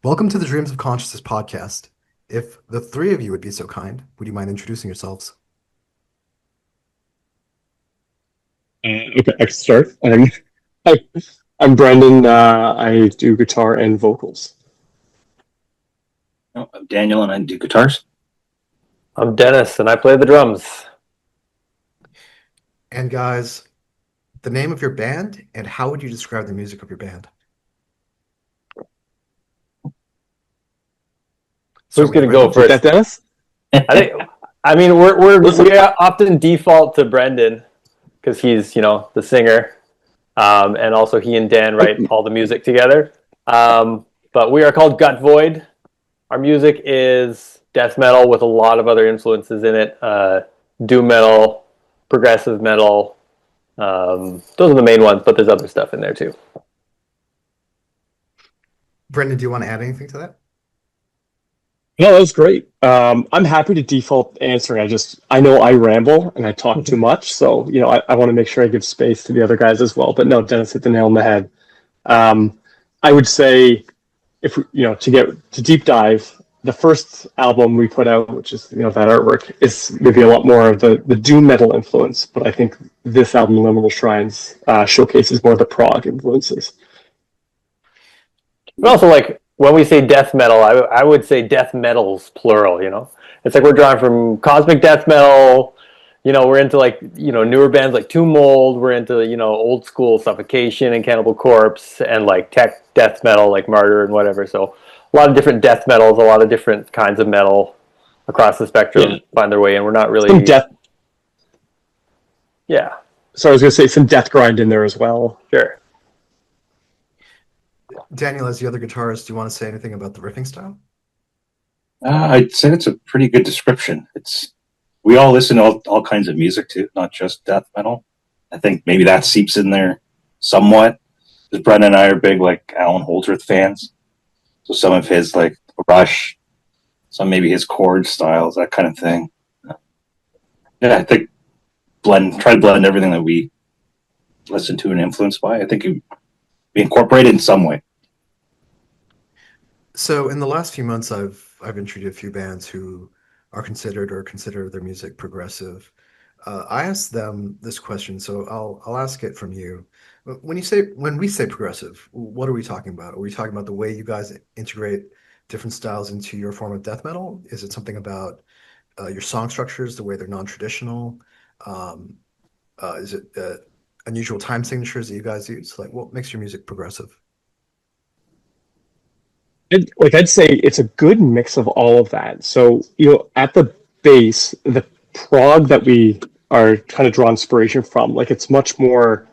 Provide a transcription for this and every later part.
Welcome to the Dreams of Consciousness podcast. If the three of you would be so kind, would you mind introducing yourselves? Okay, I can start. Hi, I'm Brendan. I do guitar and vocals. Oh, I'm Daniel, and I do guitars. I'm Dennis, and I play the drums. And guys, the name of your band and how would you describe the music of your band? Who's going to go Is that first? Dennis? I think. I mean, we often default to Brendan because he's the singer, and also he and Dan write all the music together. But we are called Gutvoid. Our music is death metal with a lot of other influences in it. Doom metal, progressive metal. Those are the main ones, but there's other stuff in there too. Brendan, do you want to add anything to that? No, that was great. I'm happy to default answering. I know I ramble and I talk too much, so I want to make sure I give space to the other guys as well. But no, Dennis hit the nail on the head. I would say if to deep dive, the first album we put out, which is that artwork, is maybe a lot more of the doom metal influence, but I think this album, Liminal Shrines, showcases more of the prog influences. But also, like when we say death metal, I would say death metals plural. It's like we're drawing from cosmic death metal. We're into newer bands like Tomb Mold. We're into old school Suffocation and Cannibal Corpse, and like tech death metal like Martyr and whatever. So a lot of different death metals, a lot of different kinds of metal across the spectrum find their way in. We're not really some death. Yeah. So I was going to say some death grind in there as well. Sure. Daniel, as the other guitarist, do you want to say anything about the riffing style? I'd say it's a pretty good description. We all listen to all kinds of music too, not just death metal. I think maybe that seeps in there somewhat. Because Brendan and I are big like Alan Holdsworth fans, so some of his like Rush, some maybe his chord styles, that kind of thing. Yeah, I think try to blend everything that we listen to and influenced by. I think it be incorporated in some way. So in the last few months, I've interviewed a few bands who are considered or consider their music progressive. I asked them this question, so I'll ask it from you. When we say progressive, what are we talking about? Are we talking about the way you guys integrate different styles into your form of death metal? Is it something about your song structures, the way they're non-traditional? Is it unusual time signatures that you guys use? Like, what makes your music progressive? I'd say it's a good mix of all of that. So, at the base, the prog that we are kind of draw inspiration from, like it's much more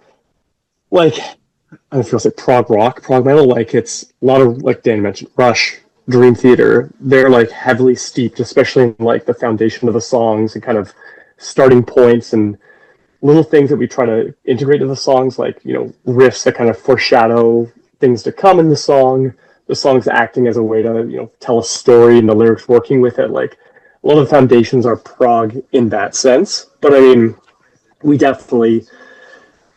like, I don't know if you'll say prog rock, prog metal, like it's a lot of, like Dan mentioned, Rush, Dream Theater. They're like heavily steeped, especially in like the foundation of the songs and kind of starting points and little things that we try to integrate into the songs, like, riffs that kind of foreshadow things to come in the song's acting as a way to, tell a story and the lyrics working with it. Like a lot of the foundations are prog in that sense. But I mean, we definitely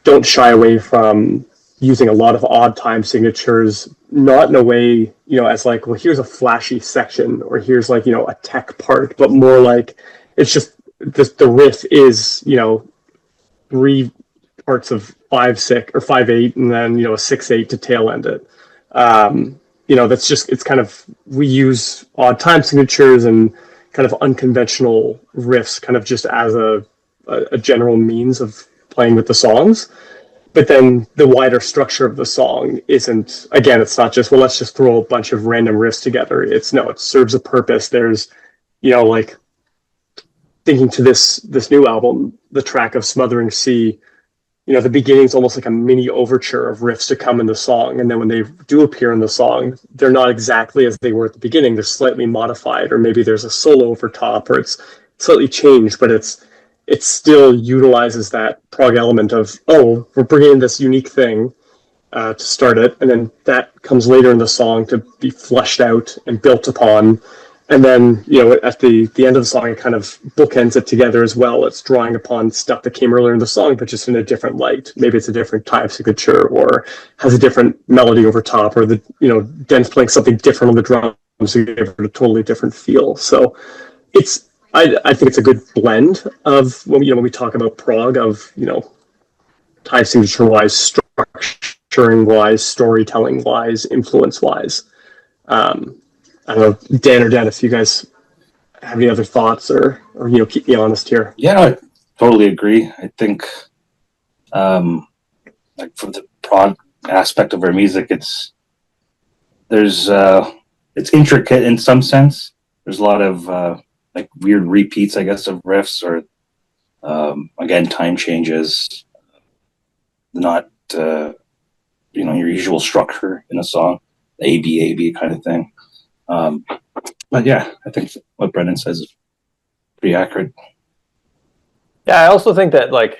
don't shy away from using a lot of odd time signatures, not in a way, as like, well, here's a flashy section or here's like, a tech part, but more like it's just the riff is, three parts of 5/6 or 5/8 and then a 6/8 to tail end it. That's just, it's kind of, we use odd time signatures and kind of unconventional riffs kind of just as a general means of playing with the songs. But then the wider structure of the song isn't, again, it's not just, well, let's just throw a bunch of random riffs together. It serves a purpose. There's, like thinking to this new album, the track of Smothering Sea, the beginning's almost like a mini overture of riffs to come in the song. And then when they do appear in the song, they're not exactly as they were at the beginning. They're slightly modified, or maybe there's a solo over top, or it's slightly changed, but it still utilizes that prog element of, oh, we're bringing in this unique thing to start it. And then that comes later in the song to be fleshed out and built upon. and then, at the end of the song, it kind of bookends it together as well. It's drawing upon stuff that came earlier in the song, but just in a different light. Maybe it's a different time signature, or has a different melody over top, or Den's playing something different on the drums to give it a totally different feel. So I think it's a good blend of when we talk about prog, of time signature wise, structuring wise, storytelling wise, influence wise. I don't know, Dan or Dan, if you guys have any other thoughts, or keep me honest here. Yeah, I totally agree. I think, like from the prog aspect of our music, it's intricate in some sense. There's a lot of like weird repeats, I guess, of riffs, or again, time changes. Not your usual structure in a song, A B kind of thing. But yeah, I think what Brendan says is pretty accurate. Yeah, I also think that, like,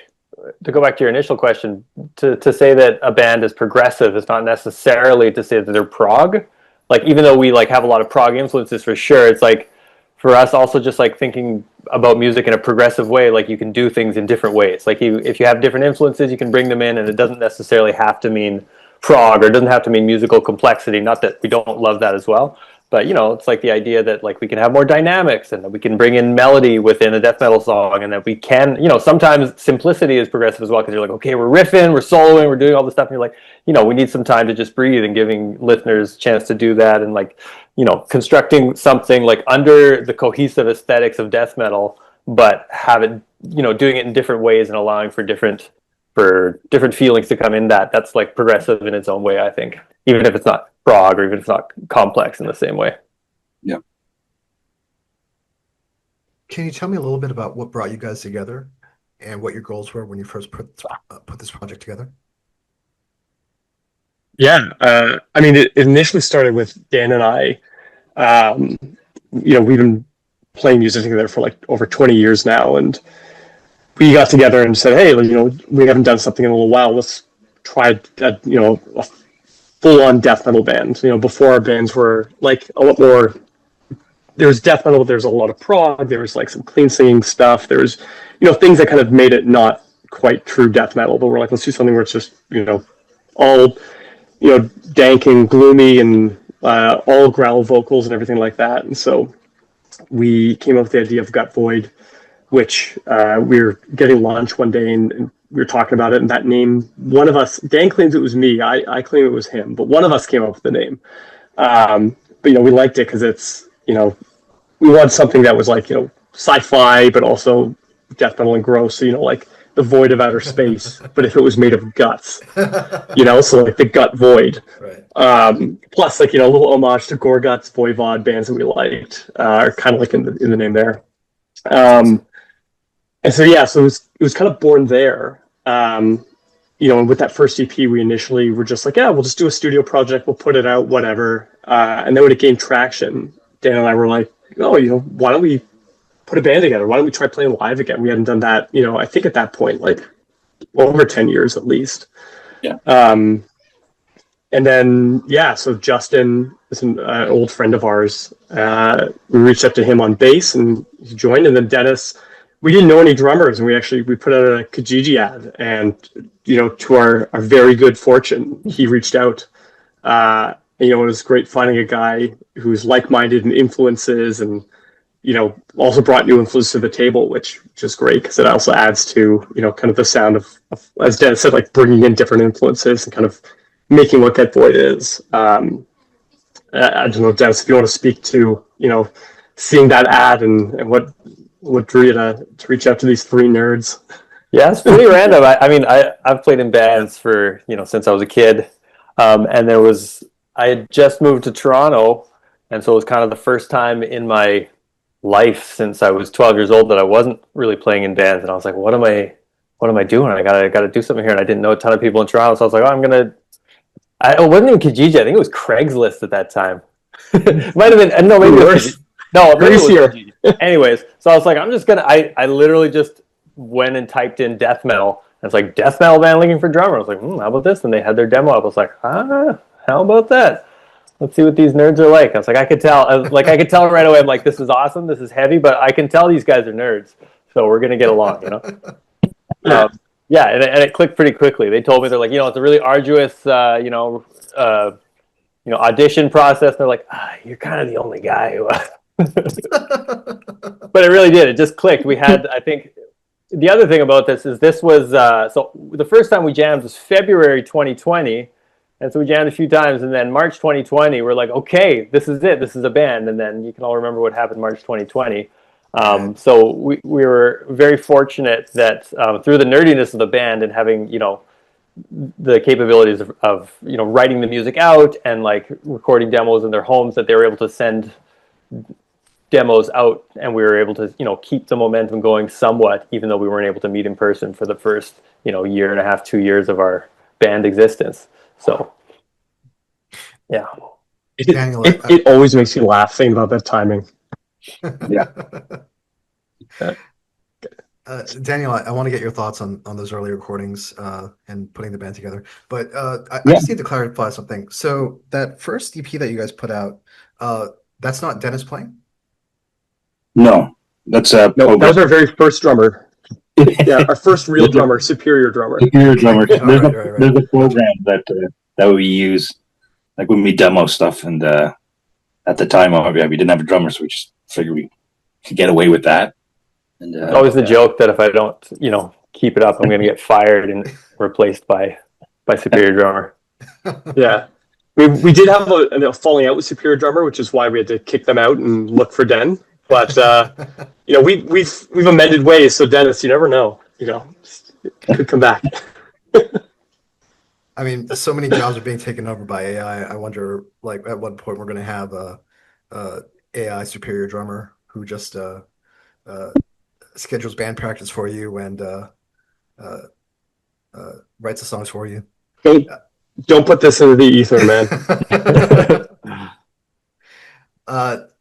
to go back to your initial question, to say that a band is progressive is not necessarily to say that they're prog. Like, even though we like have a lot of prog influences for sure, it's like for us also just like thinking about music in a progressive way. Like, you can do things in different ways. Like, if you have different influences, you can bring them in, and it doesn't necessarily have to mean prog, or it doesn't have to mean musical complexity. Not that we don't love that as well. But, it's like the idea that, like, we can have more dynamics, and that we can bring in melody within a death metal song, and that we can, sometimes simplicity is progressive as well, because you're like, okay, we're riffing, we're soloing, we're doing all this stuff, and you're like, we need some time to just breathe, and giving listeners a chance to do that, and, like, constructing something like under the cohesive aesthetics of death metal, but have it, doing it in different ways and allowing for different feelings to come in. That's like progressive in its own way, I think, even if it's not prog, or even if it's not complex in the same way. Yeah. Can you tell me a little bit about what brought you guys together and what your goals were when you first put this project together? Yeah, I mean, it initially started with Dan and I. We've been playing music together for like over 20 years now, and we got together and said, hey, we haven't done something in a little while. Let's try a full-on death metal band. Before, our bands were like a lot more. There was death metal. There's a lot of prog. There was like some clean singing stuff. There was things that kind of made it not quite true death metal. But we're like, let's do something where it's just all dank and gloomy, and all growl vocals and everything like that. And so we came up with the idea of Gutvoid, which we were getting lunch one day, and we were talking about it, and that name, one of us, Dan claims it was me, I claim it was him, but one of us came up with the name. But we liked it because it's, we wanted something that was like, sci-fi, but also death metal and gross. So, like the void of outer space, but if it was made of guts, so like the gut void. Right. Plus, like, a little homage to Gorguts, Voivod bands that we liked, are kind of like in the name there. And so, yeah, so it was kind of born there. And with that first EP, we initially were just like, yeah, we'll just do a studio project, we'll put it out, whatever. And then when it gained traction, Dan and I were like, oh, why don't we put a band together? Why don't we try playing live again? We hadn't done that, I think at that point, like over 10 years at least. Yeah. And then, yeah, so Justin is an old friend of ours. We reached out to him on bass, and he joined. And then Dennis, we didn't know any drummers, and we put out a Kijiji ad, and to our very good fortune, he reached out. It was great finding a guy who's like-minded and influences, and also brought new influences to the table, which is great because it also adds to kind of the sound of, as Dennis said, like bringing in different influences and kind of making what Gutvoid is. I don't know, Dennis, if you want to speak to seeing that ad and what drew you to reach out to these three nerds. Yeah, it's pretty random. I mean, I've played in bands for since I was a kid, and I had just moved to Toronto, and so it was kind of the first time in my life since I was 12 years old that I wasn't really playing in bands, and I was like, what am I doing? I gotta do something here, and I didn't know a ton of people in Toronto, so I was like, it wasn't even Kijiji. I think it was Craigslist at that time. Might have been, no, maybe it was no, maybe it was Kijiji. Anyways, so I was like, I literally just went and typed in death metal, and it's like, death metal band looking for drummer. I was like, how about this? And they had their demo up. I was like, how about that? let's see what these nerds are like. I was like, I could tell, I could tell right away. I'm like, this is awesome, this is heavy, but I can tell these guys are nerds, so we're gonna get along, yeah, and it clicked pretty quickly. They told me they're like, it's a really arduous, audition process. They're like, you're kind of the only guy who. But it really did. It just clicked. We had, I think, the other thing about this was so the first time we jammed was February 2020, and so we jammed a few times, and then March 2020 we're like, okay, this is it. This is a band, and then you can all remember what happened March 2020. So we were very fortunate that through the nerdiness of the band and having the capabilities of writing the music out and like recording demos in their homes, that they were able to send demos out, and we were able to keep the momentum going somewhat, even though we weren't able to meet in person for the first year and a half, 2 years of our band existence. So yeah, Daniel, it always makes me laugh thinking about that timing. Yeah. Daniel, I want to get your thoughts on those early recordings and putting the band together. But I just need to clarify something. So that first EP that you guys put out, that's not Dennis playing? No, that's no, that was our very first drummer. Yeah, our first real drummer, Superior drummer. Superior drummer. Right. There's a program that we use, like when we demo stuff, and at the time, we didn't have a drummer, so we just figured we could get away with that. And it's always the joke that if I don't, keep it up, I'm going to get fired and replaced by Superior drummer. Yeah, we did have a falling out with Superior drummer, which is why we had to kick them out and look for Den. But we've amended ways. So Dennis, you never know. Could come back. I mean, so many jobs are being taken over by AI. I wonder, like, at what point we're going to have a AI Superior drummer who just schedules band practice for you and writes the songs for you. Don't put this into the ether, man.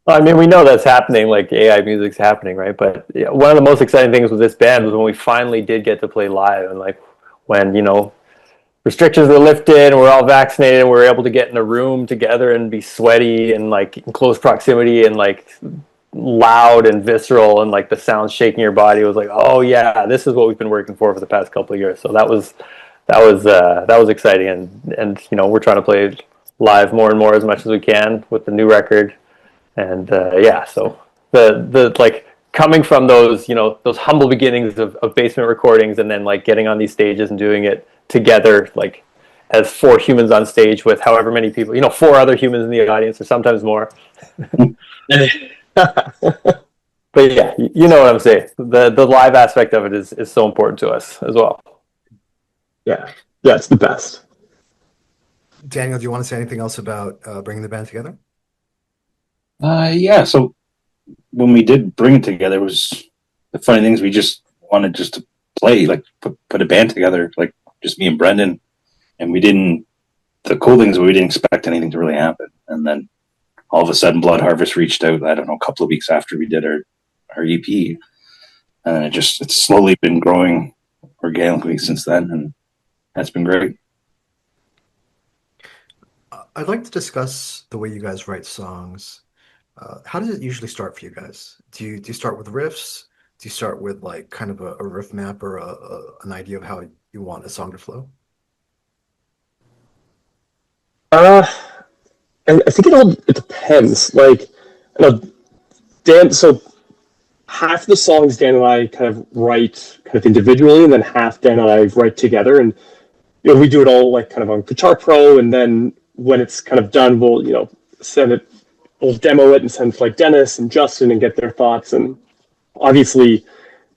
I mean, we know that's happening, like AI music's happening, right? But one of the most exciting things with this band was when we finally did get to play live, and like when restrictions were lifted and we're all vaccinated and we were able to get in a room together and be sweaty and like in close proximity and like loud and visceral and like the sounds shaking your body. It was like, oh yeah, this is what we've been working for the past couple of years. So that was exciting, and we're trying to play live more and more as much as we can with the new record. And so the like coming from those those humble beginnings of basement recordings, and then like getting on these stages and doing it together, like as 4 humans on stage with however many people, 4 other humans in the audience, or sometimes more. But yeah, you know what I'm saying. The live aspect of it is so important to us as well. Yeah, it's the best. Daniel, do you want to say anything else about bringing the band together? Yeah. So when we did bring it together, it was the funny things. We just wanted just to play, like put a band together, like just me and Brendan, and the cool thing is we didn't expect anything to really happen. And then all of a sudden Blood Harvest reached out, I don't know, a couple of weeks after we did our EP. And it's slowly been growing organically since then. And that's been great. I'd like to discuss the way you guys write songs. How does it usually start for you guys? Do you start with riffs? Do you start with like kind of a riff map or an idea of how you want a song to flow? I think it depends. Like, Dan. So half the songs Dan and I kind of write kind of individually, and then half Dan and I write together. And we do it all like kind of on Guitar Pro, and then when it's kind of done, we'll we'll demo it and send it to like Dennis and Justin and get their thoughts. And obviously,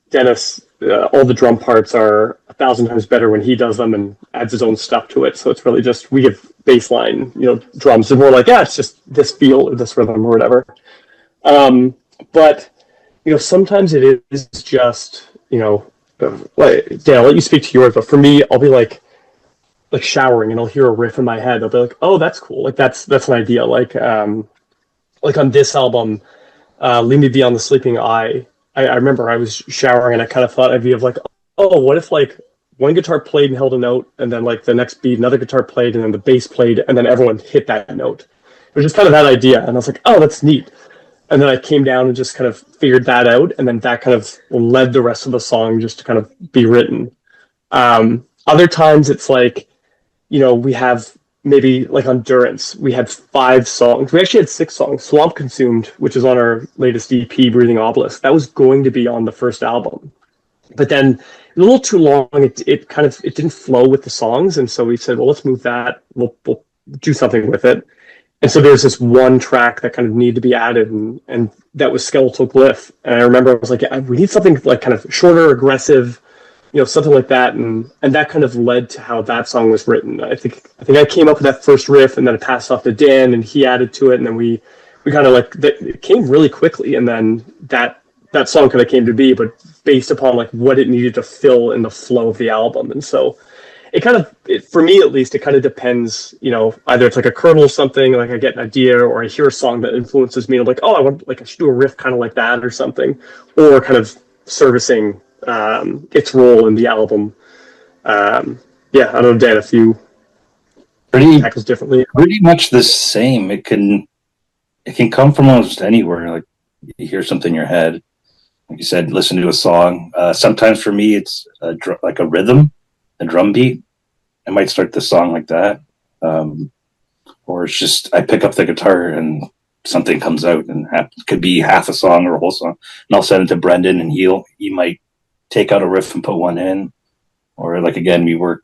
Dennis, all the drum parts are 1,000 times better when he does them and adds his own stuff to it. So it's really just we give bass line, drums, and we're like, it's just this feel or this rhythm or whatever. But sometimes it is just like, Dan, I'll let you speak to yours, but for me, I'll be like showering and I'll hear a riff in my head. I'll be like, oh, that's cool. Like that's an idea. Like on this album, Leave Me Beyond the Sleeping Eye, I remember I was showering and I kind of thought I'd be of like, oh, what if like one guitar played and held a note, and then like the next beat, another guitar played, and then the bass played, and then everyone hit that note. was just kind of that idea, and I was like, oh, that's neat. And then I came down and just kind of figured that out, and then that kind of led the rest of the song just to kind of be written. Other times it's like, we have maybe like on Durance, we had 5 songs. We actually had 6 songs. Swamp Consumed, which is on our latest EP, Breathing Obelisk, that was going to be on the first album. But then a little too long, it kind of, it didn't flow with the songs. And so we said, well, let's move that. We'll do something with it. And so there's this one track that kind of needed to be added, and that was Skeletal Glyph. And I remember I was like, yeah, we need something like kind of shorter, aggressive, something like that, and that kind of led to how that song was written. I think I came up with that first riff, and then I passed off to Dan, and he added to it, and then we kind of like it came really quickly, and then that song kind of came to be, but based upon like what it needed to fill in the flow of the album. And so it kind of, for me at least, it kind of depends, either it's like a kernel or something, like I get an idea, or I hear a song that influences me, and I'm like, oh, I should do a riff kind of like that or something, or kind of servicing its role in the album. Yeah, I don't know, Dan, if you tackles differently. Pretty much the same. It can come from almost anywhere. Like you hear something in your head, like you said, listen to a song. Sometimes for me, it's like a rhythm, a drum beat. I might start the song like that, or it's just I pick up the guitar and something comes out, and it could be half a song or a whole song, and I'll send it to Brendan, and he might take out a riff and put one in, or like again we work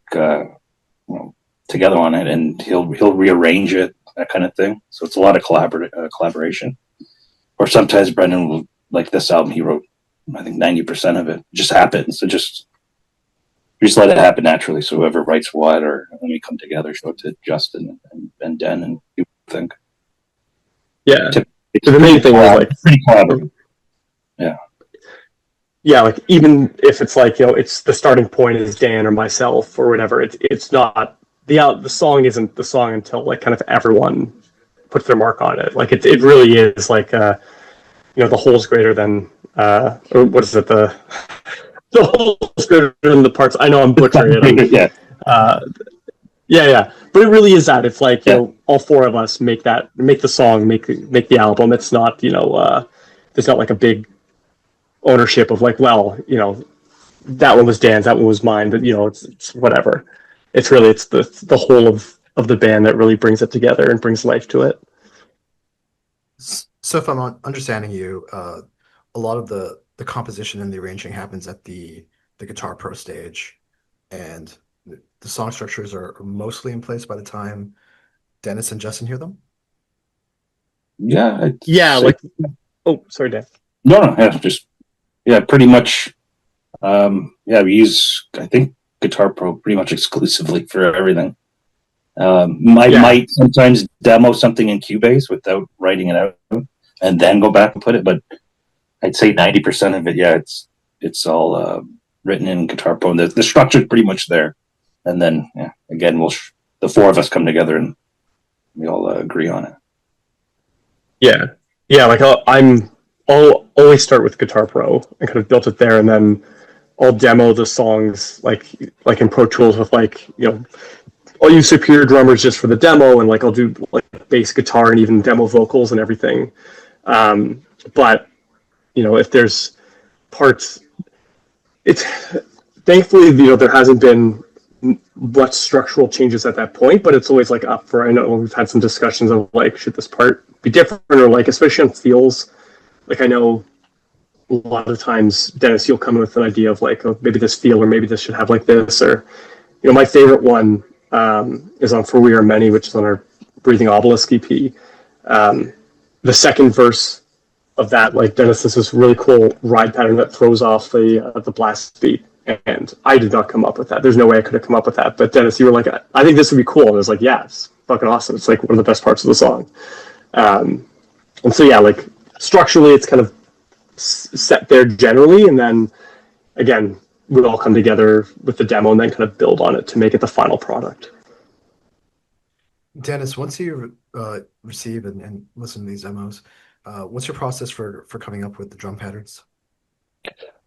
together on it, and he'll rearrange it, that kind of thing. So it's a lot of collaboration. Or sometimes Brendan will, like this album, he wrote I think 90% of it. Just happens. So just let it happen naturally. So whoever writes what, or when we come together, show it to Justin and Den, and you think. Yeah. So the main thing was like pretty collaborative. Yeah. Yeah, like even if it's like, it's the starting point is Dan or myself or whatever, it's not the song isn't the song until like kind of everyone puts their mark on it. Like it really is like the whole's greater than or what is it, the whole's greater than the parts. I know I'm butchering it. Yeah. Yeah. But it really is that. It's like, all 4 of us make the song, make the album. It's not, there's not like a big ownership of like, well, that one was Dan's, that one was mine, but it's whatever. It's really the whole of the band that really brings it together and brings life to it. So if I'm understanding you, a lot of the composition and the arranging happens at the Guitar Pro stage, and the song structures are mostly in place by the time Dennis and Justin hear them? Yeah, like, oh, sorry, Dan. No, pretty much. We use, I think, Guitar Pro pretty much exclusively for everything. Might sometimes demo something in Cubase without writing it out, and then go back and put it. But I'd say 90% of it, it's all written in Guitar Pro. And the structure's pretty much there, and then again, the 4 of us come together and we all agree on it. Yeah. Like I'll always start with Guitar Pro and kind of built it there, and then I'll demo the songs like in Pro Tools with like, I'll use Superior Drummers just for the demo, and like I'll do like bass guitar and even demo vocals and everything. But if there's parts, it's thankfully there hasn't been much structural changes at that point, but it's always like up for, I know we've had some discussions of like, should this part be different, or like, especially on feels, like I know a lot of times, Dennis, you'll come in with an idea of like, oh, maybe this feel, or maybe this should have like this, or my favorite one is on For We Are Many, which is on our Breathing Obelisk EP. The second verse of that, like, Dennis, this is really cool ride pattern that throws off the blast beat, and I did not come up with that. There's no way I could have come up with that. But Dennis, you were like, I think this would be cool, and I was like, yeah, it's fucking awesome. It's like one of the best parts of the song. And so like structurally, it's kind of set there generally, and then again, we'd all come together with the demo and then kind of build on it to make it the final product. Dennis, once you receive and listen to these demos, what's your process for coming up with the drum patterns?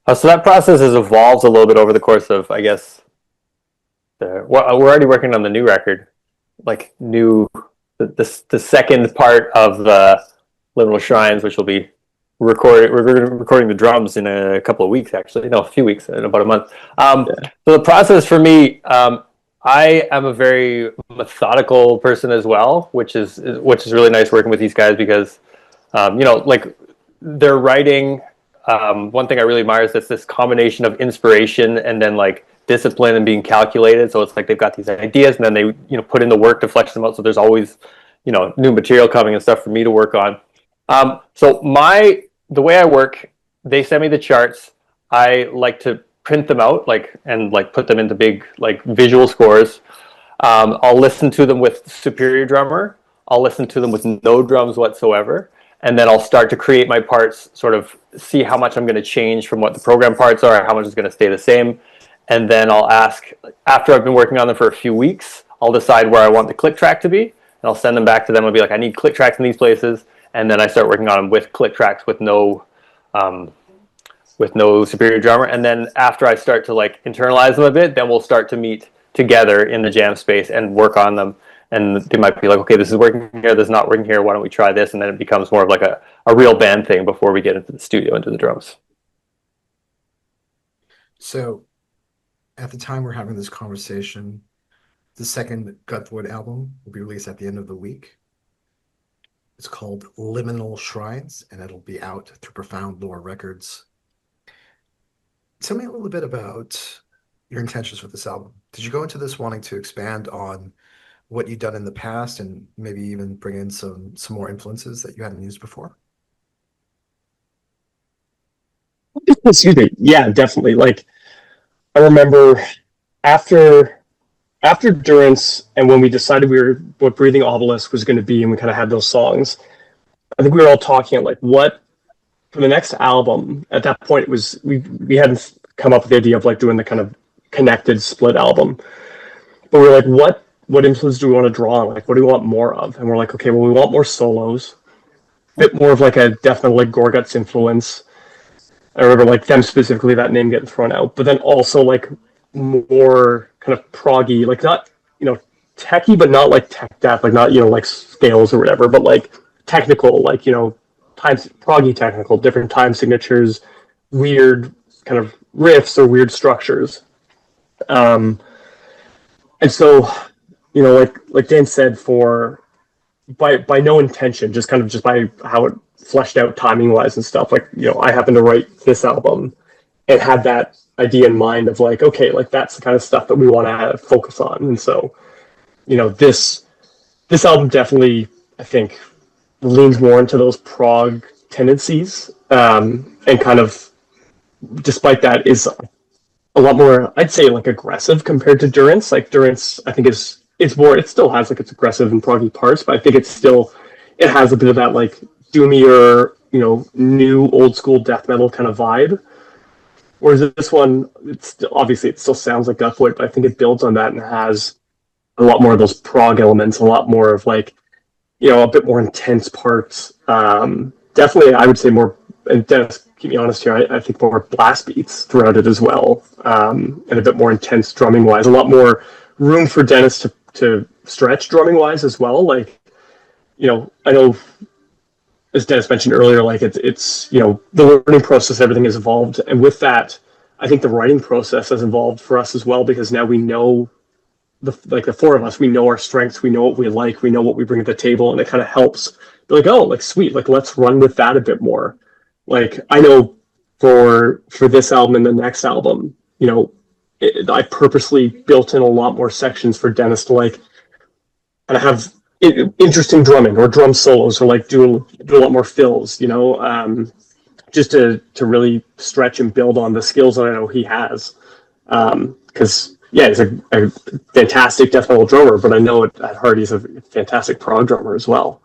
So that process has evolved a little bit over the course of, I guess, we're already working on the new record, like new the second part of the Liminal Shrines, which will be recorded. We're recording the drums in a couple of weeks, actually. No, a few weeks, in about a month. So the process for me, I am a very methodical person as well, which is really nice working with these guys because, like their writing. One thing I really admire is this combination of inspiration and then like discipline and being calculated. So it's like they've got these ideas and then they put in the work to flesh them out. So there's always new material coming and stuff for me to work on. So the way I work, they send me the charts. I like to print them out and put them into big like visual scores. I'll listen to them with Superior Drummer. I'll listen to them with no drums whatsoever. And then I'll start to create my parts, sort of see how much I'm going to change from what the program parts are, how much is going to stay the same. And then I'll ask, after I've been working on them for a few weeks, I'll decide where I want the click track to be. And I'll send them back to them. I'll be like, I need click tracks in these places. And then I start working on them with click tracks with no Superior Drummer. And then after I start to like internalize them a bit, then we'll start to meet together in the jam space and work on them. And they might be like, okay, this is working here, this is not working here, why don't we try this? And then it becomes more of like a real band thing before we get into the studio and do the drums. So at the time we're having this conversation, the second Gutvoid album will be released at the end of the week. It's called Liminal Shrines, and it'll be out through Profound Lore Records. Tell me a little bit about your intentions with this album. Did you go into this wanting to expand on what you've done in the past and maybe even bring in some more influences that you hadn't used before? Excuse me. Yeah, definitely. Like, I remember after Durance and when we decided what Breathing Obelisk was going to be, and we kind of had those songs, I think we were all talking like what for the next album. At that point, it was we hadn't come up with the idea of like doing the kind of connected split album, but we were like, what influence do we want to draw on? Like, what do we want more of? And we're like, okay, well, we want more solos, a bit more of like a definite like Gorguts influence. I remember like them specifically, that name getting thrown out, but then also like more kind of proggy, like not techie, but not like tech death, like not like scales or whatever, but like technical, like times proggy technical, different time signatures, weird kind of riffs or weird structures. And so like Dan said, by no intention, just by how it fleshed out timing wise and stuff. Like I happened to write this album and had that idea in mind of like, okay, like that's the kind of stuff that we want to focus on. And so this album definitely, I think, leans more into those prog tendencies, and kind of, despite that, is a lot more, I'd say, like aggressive compared to Durance. Like Durance, I think it's more. It still has like its aggressive and proggy parts, but I think it has a bit of that like doomier, new old school death metal kind of vibe. Whereas this one, obviously it still sounds like Gutvoid, but I think it builds on that and has a lot more of those prog elements, a lot more of like a bit more intense parts. Definitely, I would say more. And Dennis, keep me honest here. I think more blast beats throughout it as well, and a bit more intense drumming wise. A lot more room for Dennis to stretch drumming wise as well. Like, I know, as Dennis mentioned earlier, like it's the learning process, everything has evolved, and with that, I think the writing process has evolved for us as well, because now we know the four of us, we know our strengths, we know what we like, we know what we bring to the table, and it kind of helps be like, oh, like sweet, like let's run with that a bit more. Like I know for this album and the next album, I purposely built in a lot more sections for Dennis to like kind of have interesting drumming or drum solos, or like do a lot more fills, just to really stretch and build on the skills that I know he has. Because he's a fantastic death metal drummer, but I know at heart he's a fantastic prog drummer as well.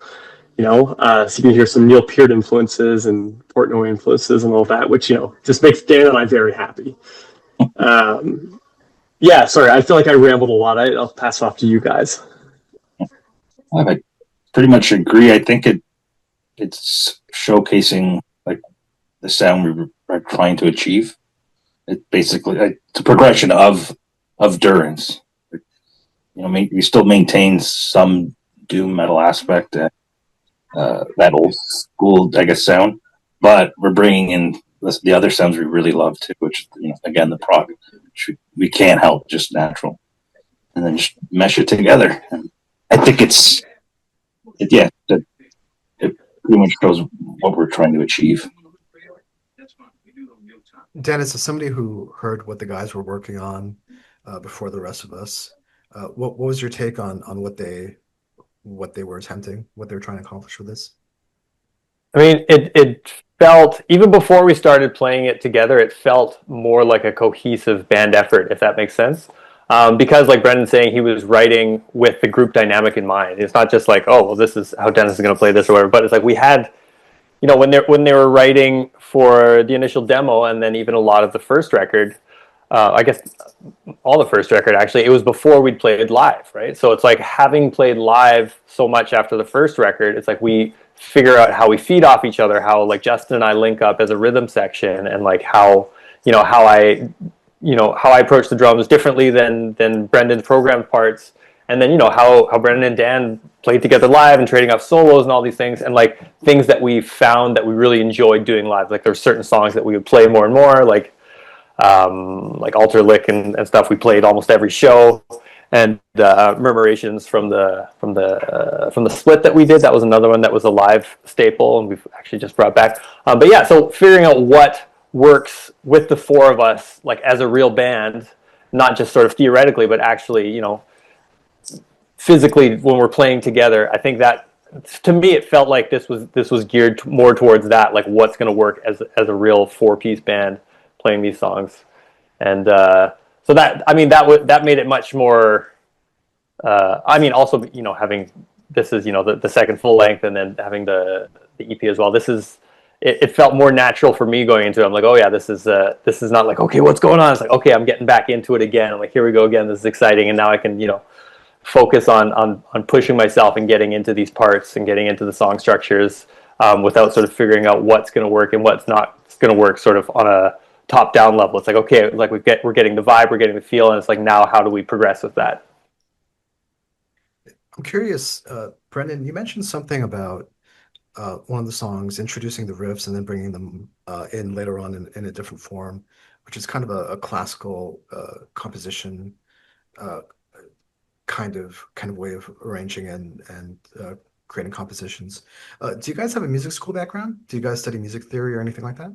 So you can hear some Neil Peart influences and Portnoy influences and all that, which just makes Dan and I very happy. Sorry, I feel like I rambled a lot. I'll pass it off to you guys. I pretty much agree. I think it's showcasing like the sound we were trying to achieve. It basically it's a progression of Durance. We still maintain some doom metal aspect, that old school, I guess, sound. But we're bringing in the other sounds we really love too, which, again, the prog, which we can't help, just natural, and then just mesh it together. And I think it pretty much shows what we're trying to achieve. Dennis, as somebody who heard what the guys were working on before the rest of us, what was your take on what they were attempting, what they were trying to accomplish with this? I mean, it felt, even before we started playing it together, it felt more like a cohesive band effort, if that makes sense. Because, like Brendan's saying, he was writing with the group dynamic in mind. It's not just like, oh, well, this is how Dennis is going to play this or whatever. But it's like we had, when they were writing for the initial demo, and then even a lot of the first record, I guess all the first record actually, it was before we'd played live, right? So it's like, having played live so much after the first record, it's like we figure out how we feed off each other, how like Justin and I link up as a rhythm section, and like how I approach the drums differently than Brendan's programmed parts, and then how Brendan and Dan played together live and trading off solos and all these things, and like things that we found that we really enjoyed doing live. Like there's certain songs that we would play more and more, like Alter Lick and stuff we played almost every show, and Murmurations from the split that we did. That was another one that was a live staple, and we've actually just brought back. But yeah, so figuring out what works with the four of us, like as a real band, not just sort of theoretically, but actually, physically when we're playing together. I think that, to me, it felt like this was geared more towards that, like what's going to work as a real 4-piece band playing these songs, and so that made it much more. Also, having this is the second full length, and then having the EP as well. It felt more natural for me going into it. I'm like, oh yeah, this is not like, okay, what's going on? It's like, okay, I'm getting back into it again. I'm like, here we go again. This is exciting, and now I can focus on pushing myself and getting into these parts and getting into the song structures without sort of figuring out what's going to work and what's not going to work sort of on a top-down level. It's like, okay, like we're getting the vibe, we're getting the feel, and it's like, now how do we progress with that? I'm curious, Brendan, you mentioned something about one of the songs introducing the riffs and then bringing them in later on in a different form, which is kind of a classical composition kind of way of arranging and creating compositions. Do you guys have a music school background? Do you guys study music theory or anything like that?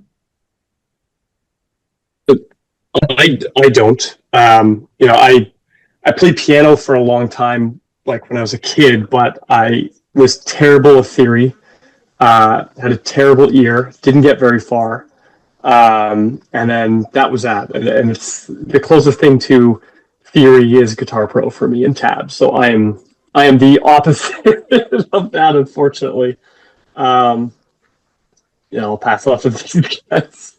I don't. I played piano for a long time, like when I was a kid, but I was terrible at theory. Had a terrible ear, didn't get very far, and then that was that. And it's the closest thing to theory is Guitar Pro for me and tabs. So I am the opposite of that, unfortunately. I'll pass it off to these guys.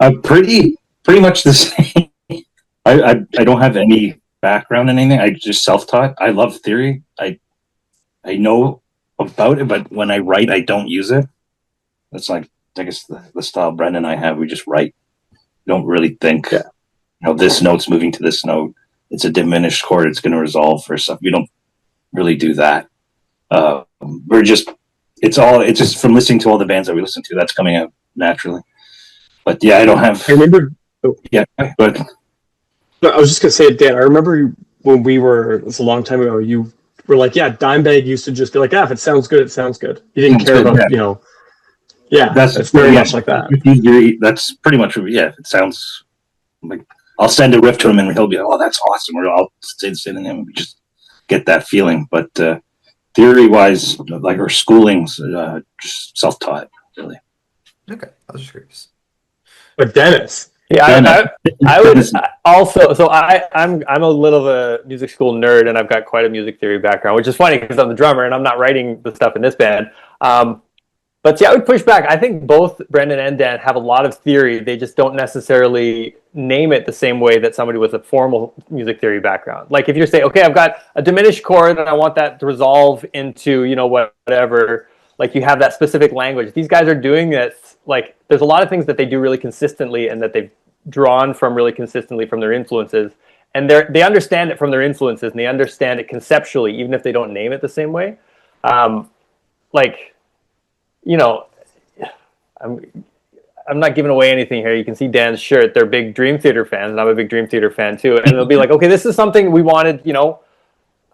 I'm pretty much the same. I don't have any background in anything. I just self-taught. I love theory. I know about it, but when I write, I don't use it. That's like, I guess, the style Brendan and I have. We just write. We don't really think. This note's moving to this note. It's a diminished chord. It's going to resolve for stuff. We don't really do that. It's just from listening to all the bands that we listen to. That's coming out naturally. But yeah, I don't have. I remember. Yeah, but I was just gonna say, Dan. I remember when it was a long time ago. You were like, "Yeah, Dimebag used to just be like, if it sounds good, it sounds good." You didn't care about, Yeah, that's very much like that. That's pretty much, it sounds like, I'll send a riff to him and he'll be, oh, that's awesome. Or I'll say the same thing and we just get that feeling. But theory-wise, like our schooling's just self-taught, really. Okay, I was just curious. But Dennis. Yeah, I would also. So I'm a little of a music school nerd, and I've got quite a music theory background, which is funny because I'm the drummer and I'm not writing the stuff in this band. But see, I would push back. I think both Brendan and Dan have a lot of theory. They just don't necessarily name it the same way that somebody with a formal music theory background. Like if you're saying, okay, I've got a diminished chord and I want that to resolve into, whatever. Like you have that specific language. These guys are doing this. Like there's a lot of things that they do really consistently and that they've drawn from really consistently from their influences. and they understand it from their influences, and they understand it conceptually, even if they don't name it the same way. Like, you know, I'm not giving away anything here. You can see Dan's shirt. They're big Dream Theater fans, and I'm a big Dream Theater fan too. And they'll be like, okay, this is something we wanted, you know,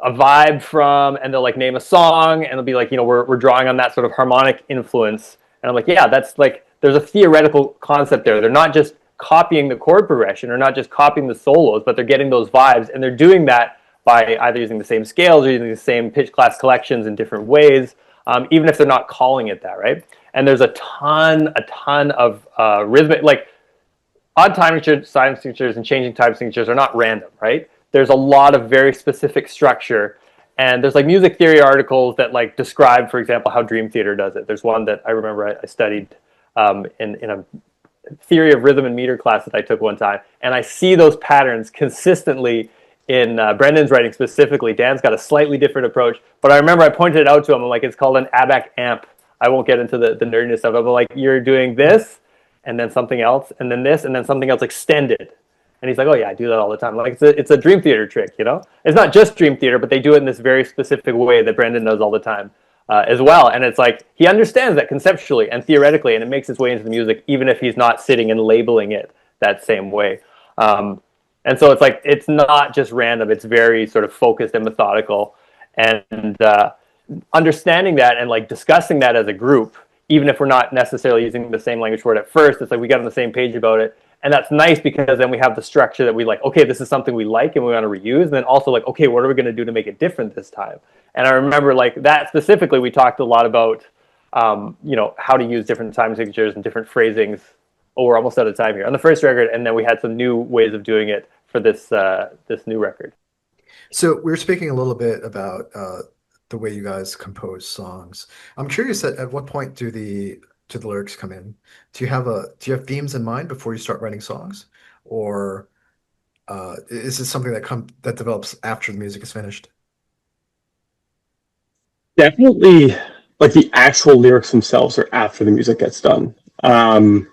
a vibe from, and they'll like name a song, and they'll be like, you know, we're drawing on that sort of harmonic influence. And I'm like, yeah, that's like, there's a theoretical concept there. They're not just copying the chord progression or not just copying the solos, but they're getting those vibes, and they're doing that by either using the same scales or using the same pitch class collections in different ways, even if they're not calling it that, right? And there's a ton of rhythmic, like odd time signatures and changing time signatures are not random, right? There's a lot of very specific structure, and there's like music theory articles that like describe, for example, how Dream Theater does it. There's one that I remember I studied in a theory of rhythm and meter class that I took one time, and I see those patterns consistently in Brendan's writing specifically. Dan's got a slightly different approach, but I remember I pointed it out to him. I'm like, it's called an ABAC amp. I won't get into the nerdiness of it, but like, you're doing this, and then something else, and then this, and then something else extended. And he's like, oh yeah, I do that all the time. Like, it's a Dream Theater trick, you know? It's not just Dream Theater, but they do it in this very specific way that Brendan does all the time as well. And it's like, he understands that conceptually and theoretically, and it makes its way into the music, even if he's not sitting and labeling it that same way. And so it's like, it's not just random. It's very sort of focused and methodical. And understanding that and like discussing that as a group, even if we're not necessarily using the same language for it at first, it's like we got on the same page about it. And that's nice because then we have the structure that we like, okay, this is something we like and we want to reuse. And then also like, okay, what are we going to do to make it different this time? And I remember like that specifically, we talked a lot about, you know, how to use different time signatures and different phrasings. Oh, we're almost out of time here on the first record. And then we had some new ways of doing it for this new record. So we were speaking a little bit about the way you guys compose songs. I'm curious at what point do the lyrics come in? Do you have themes in mind before you start writing songs, or is this something that develops after the music is finished? Definitely, like the actual lyrics themselves are after the music gets done. I'm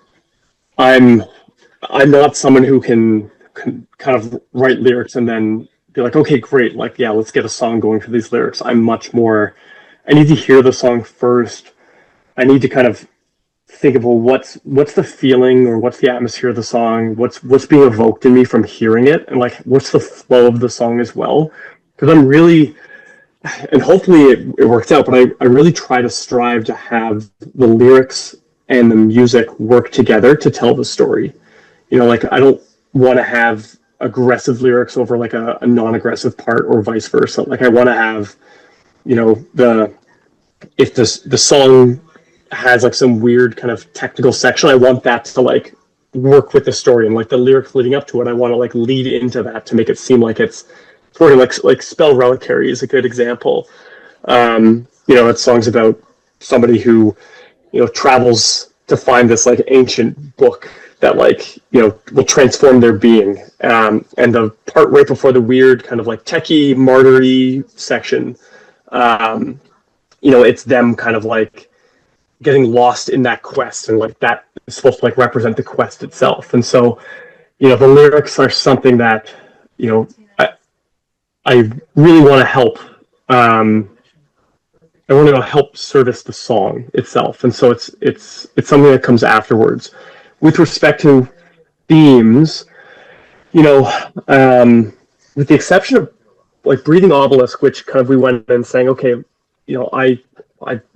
not someone who can kind of write lyrics and then be like, okay, great, like, yeah, let's get a song going for these lyrics. I'm much more, I need to hear the song first. I need to kind of think of, well, what's the feeling or what's the atmosphere of the song? What's being evoked in me from hearing it? And like, what's the flow of the song as well? Because I'm really, and hopefully it works out, but I really try to strive to have the lyrics and the music work together to tell the story. You know, like, I don't want to have aggressive lyrics over like a non-aggressive part or vice versa. Like, I want to have, you know, if the song has like some weird kind of technical section, I want that to like work with the story, and like the lyrics leading up to it, I want to like lead into that to make it seem like it's working. Like Spell Reliquary is a good example. You know, that song's about somebody who, you know, travels to find this like ancient book that like, you know, will transform their being. And the part right before the weird kind of like techie martyr-y section, you know, it's them kind of like getting lost in that quest, and like that is supposed to like represent the quest itself. And so, you know, the lyrics are something that, you know, I really want to help. I want to help service the song itself, and so it's something that comes afterwards. With respect to themes, you know, with the exception of like Breathing Obelisk, which kind of we went in saying, okay, you know, I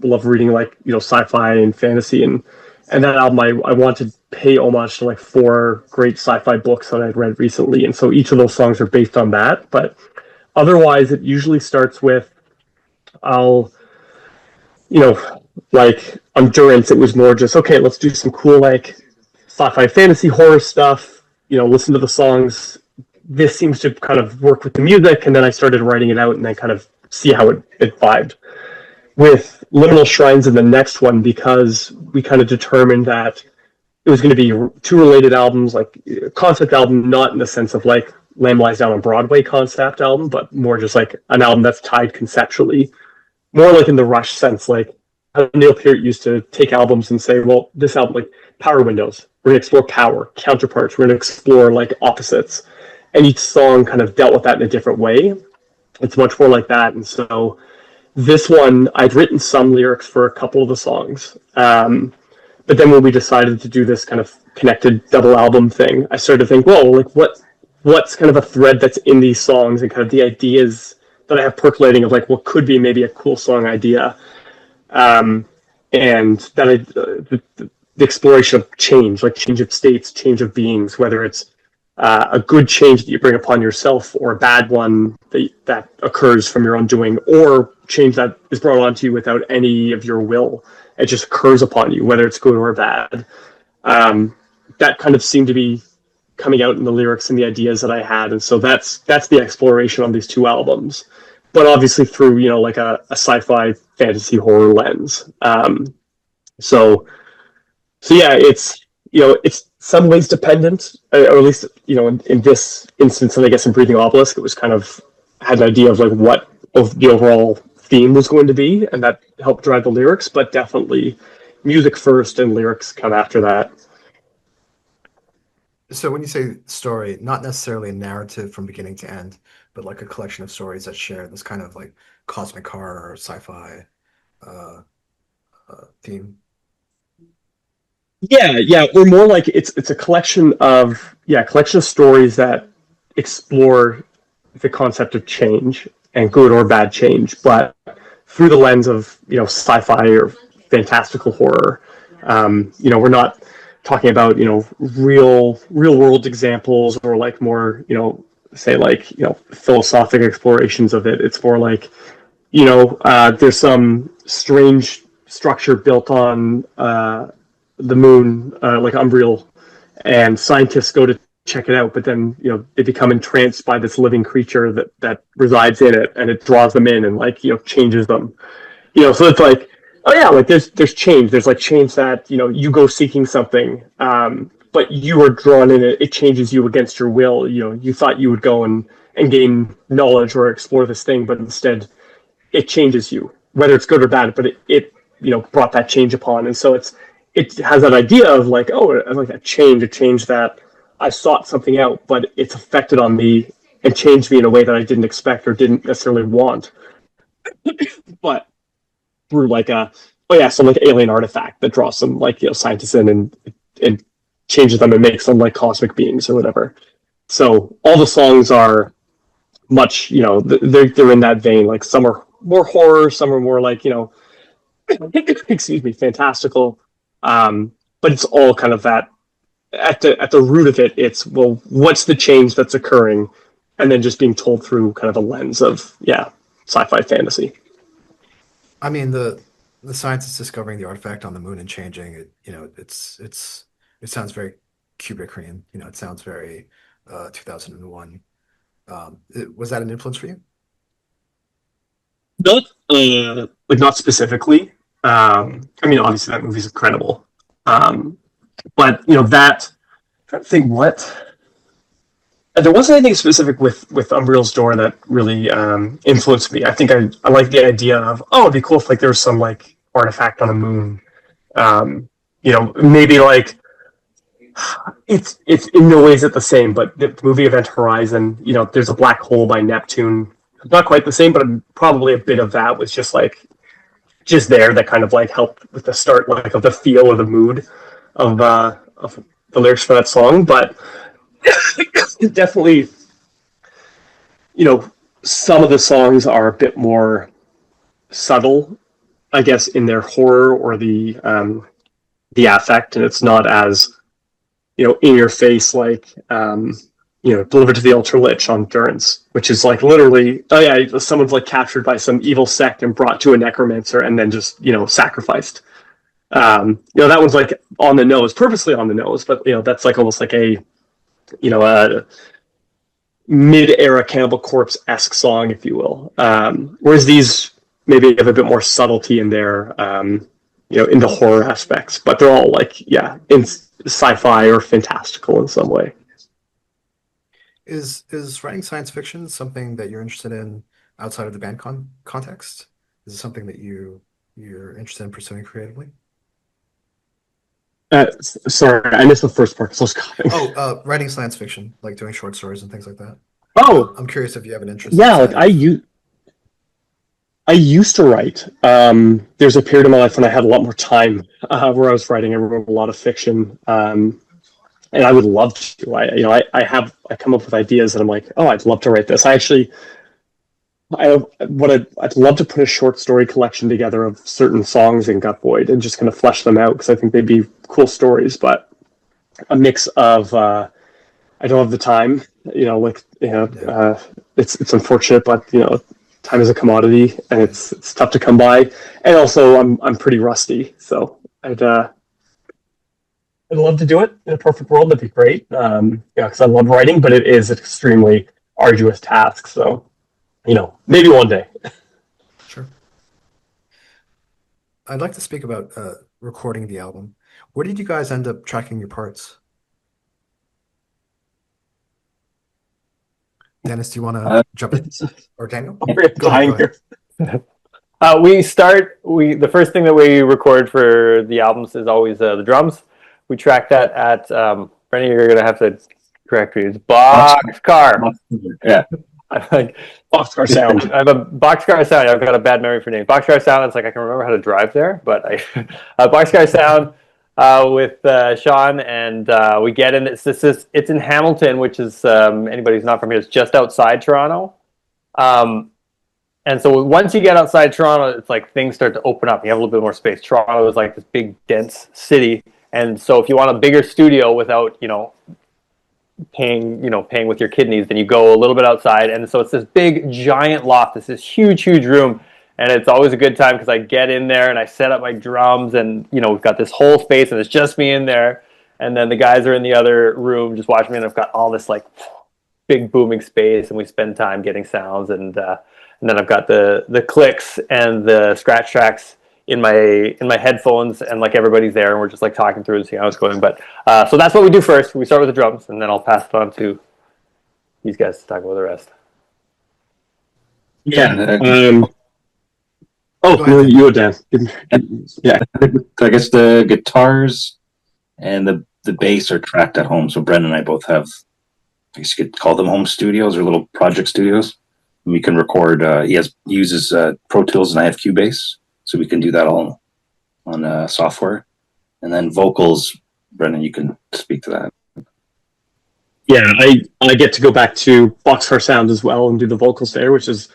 love reading like, you know, sci-fi and fantasy, and that album I want to pay homage to like 4 great sci-fi books that I'd read recently, and so each of those songs are based on that. But otherwise, it usually starts with, you know, like Endurance, it was more just, okay, let's do some cool like sci-fi fantasy horror stuff, you know, listen to the songs. This seems to kind of work with the music, and then I started writing it out and then kind of see how it vibed. With Liminal Shrines in the next one, because we kind of determined that it was going to be 2 related albums, like a concept album, not in the sense of like Lamb Lies Down on Broadway concept album, but more just like an album that's tied conceptually, more like in the Rush sense, like how Neil Peart used to take albums and say, well, this album, like Power Windows, we're going to explore power, counterparts, we're going to explore like opposites. and each song kind of dealt with that in a different way. It's much more like that. And so this one, I'd written some lyrics for a couple of the songs. But then when we decided to do this kind of connected double album thing, I started to think, well, like what's kind of a thread that's in these songs and kind of the ideas that I have percolating of like what could be maybe a cool song idea. And that the exploration of change, like change of states, change of beings, whether it's a good change that you bring upon yourself or a bad one that occurs from your own doing, or change that is brought onto you without any of your will. It just occurs upon you, whether it's good or bad. That kind of seemed to be coming out in the lyrics and the ideas that I had. And so that's the exploration on these two albums. But obviously through, like a sci-fi fantasy horror lens. So yeah, it's some ways dependent, or at least in this instance, and I guess in Breathing Obelisk, it was kind of had an idea of like what of the overall theme was going to be, and that helped drive the lyrics. But definitely, music first and lyrics come after that. So when you say story, not necessarily a narrative from beginning to end, but like a collection of stories that share this kind of like cosmic horror or sci-fi uh, theme. Yeah, we're more like it's a collection of stories that explore the concept of change and good or bad change, but through the lens of sci-fi or fantastical horror. We're not talking about real world examples or like more say like philosophic explorations of it. It's more like there's some strange structure built on the moon, like Umbriel, and scientists go to check it out, but then they become entranced by this living creature that resides in it, and it draws them in and like changes them. So it's like, oh yeah, like there's change. There's like change that you go seeking something, but you are drawn in it. It changes you against your will. You thought you would go and gain knowledge or explore this thing, but instead it changes you, whether it's good or bad. But it brought that change upon, and so it has that idea of like, oh, I like a change that I sought something out, but it's affected on me and changed me in a way that I didn't expect or didn't necessarily want. But through like some like alien artifact that draws some like scientists in and changes them and makes them like cosmic beings or whatever. So all the songs are much they're in that vein. Like some are more horror, some are more like excuse me, fantastical. But it's all kind of that at the root of it. It's, well, what's the change that's occurring, and then just being told through kind of a lens of sci-fi fantasy. I mean, the scientists discovering the artifact on the moon and changing it, it sounds very Kubrickian. It sounds very 2001. Was that an influence for you? Not like not specifically. I mean, obviously that movie's incredible. But that I'm trying to think what there wasn't anything specific with Umbriel's Door that really influenced me. I think I like the idea of, oh, it'd be cool if like there was some like artifact on the moon. Maybe like it's in no ways it the same, but the movie Event Horizon, there's a black hole by Neptune. Not quite the same, but probably a bit of that was just there that kind of like helped with the start like of the feel or the mood of the lyrics for that song. But definitely, some of the songs are a bit more subtle, I guess, in their horror or the affect, and it's not as in your face like Delivered to the Ultra Lich on Durance, which is like literally, oh yeah, someone's like captured by some evil sect and brought to a necromancer and then just sacrificed. That one's like on the nose, purposely on the nose, but that's like almost like a a mid-era Cannibal Corpse-esque song, if you will. Whereas these maybe have a bit more subtlety in their in the horror aspects, but they're all like in sci-fi or fantastical in some way. Is writing science fiction something that you're interested in outside of the band context? Is it something that you're interested in pursuing creatively? Sorry, I missed the first part because I was coughing. Writing science fiction, like doing short stories and things like that. Oh, I'm curious if you have an interest yeah, outside like of. I used to write. There's a period of my life when I had a lot more time where I was writing. I wrote a lot of fiction, and I would love to. I come up with ideas, and I'm like, oh, I'd love to write this. I'd love to put a short story collection together of certain songs in Gutvoid and just kind of flesh them out because I think they'd be cool stories. But a mix of I don't have the time. It's unfortunate, but time is a commodity, and it's tough to come by. And also, I'm pretty rusty, so I'd love to do it in a perfect world. That'd be great. Because I love writing, but it is an extremely arduous task. So, maybe one day. Sure. I'd like to speak about recording the album. Where did you guys end up tracking your parts? Dennis, do you want to jump in? Or Daniel? Go ahead. The first thing that we record for the albums is always the drums. We track that at Brenny, you're gonna have to correct me. It's Boxcar. Yeah. I'm like Boxcar Sound. I have a Boxcar Sound. I've got a bad memory for names. Boxcar Sound. It's like I can remember how to drive there, but Boxcar Sound with Sean, and we get in. It's in Hamilton, which is anybody who's not from here. It's just outside Toronto. And so once you get outside Toronto, it's like things start to open up. You have a little bit more space. Toronto is like this big, dense city, and so if you want a bigger studio without paying with your kidneys, then you go a little bit outside. And so it's this big, giant loft. It's this huge, huge room, and it's always a good time because I get in there and I set up my drums, and we've got this whole space, and it's just me in there, and then the guys are in the other room just watching me, and I've got all this like big booming space, and we spend time getting sounds, and then I've got the clicks and the scratch tracks in my headphones, and like everybody's there, and we're just like talking through and seeing how it's going. But so that's what we do first. We start with the drums, and then I'll pass it on to these guys to talk about the rest. Yeah. ahead. You, Dan. Yeah. I guess the guitars and the bass are tracked at home. So Brendan and I both have, I guess you could call them home studios or little project studios. We can record. He uses Pro Tools, and I have Cubase, so we can do that all on software. And then vocals, Brendan, you can speak to that. Yeah, I get to go back to Boxcar Sound as well and do the vocals there, which is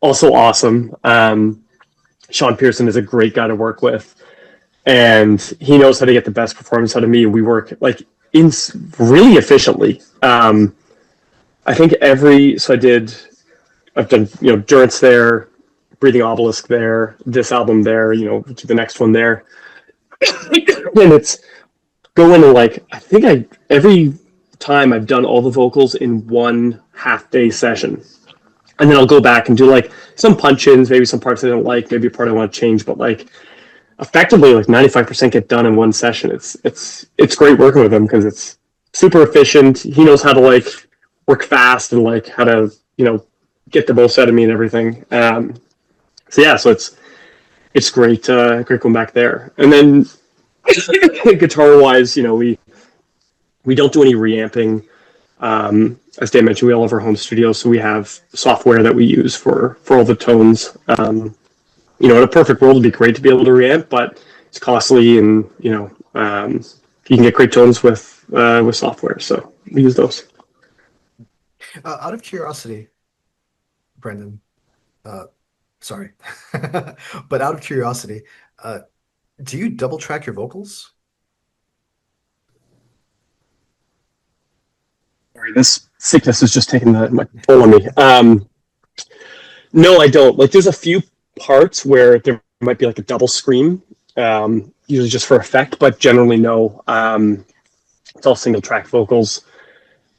also awesome. Sean Pearson is a great guy to work with, and he knows how to get the best performance out of me. We work like really efficiently. I think I've done Durance there, Breathing Obelisk there, this album there, to the next one there, and it's going to I think every time I've done all the vocals in one half-day session, and then I'll go back and do some punch-ins, maybe some parts I don't like, maybe a part I want to change, but effectively 95% get done in one session. It's great working with him because it's super efficient. He knows how to work fast and how to get the most out of me and everything. So it's great going back there. And then guitar wise, we don't do any reamping. As Dan mentioned, we all have our home studio, so we have software that we use for all the tones. In a perfect world, it'd be great to be able to reamp, but it's costly, and you can get great tones with software, so we use those. Out of curiosity, Brendan, sorry, but out of curiosity, do you double track your vocals? Sorry, this sickness is just taking my toll on me. No, I don't. There's a few parts where there might be a double scream, usually just for effect, but generally no. It's all single track vocals.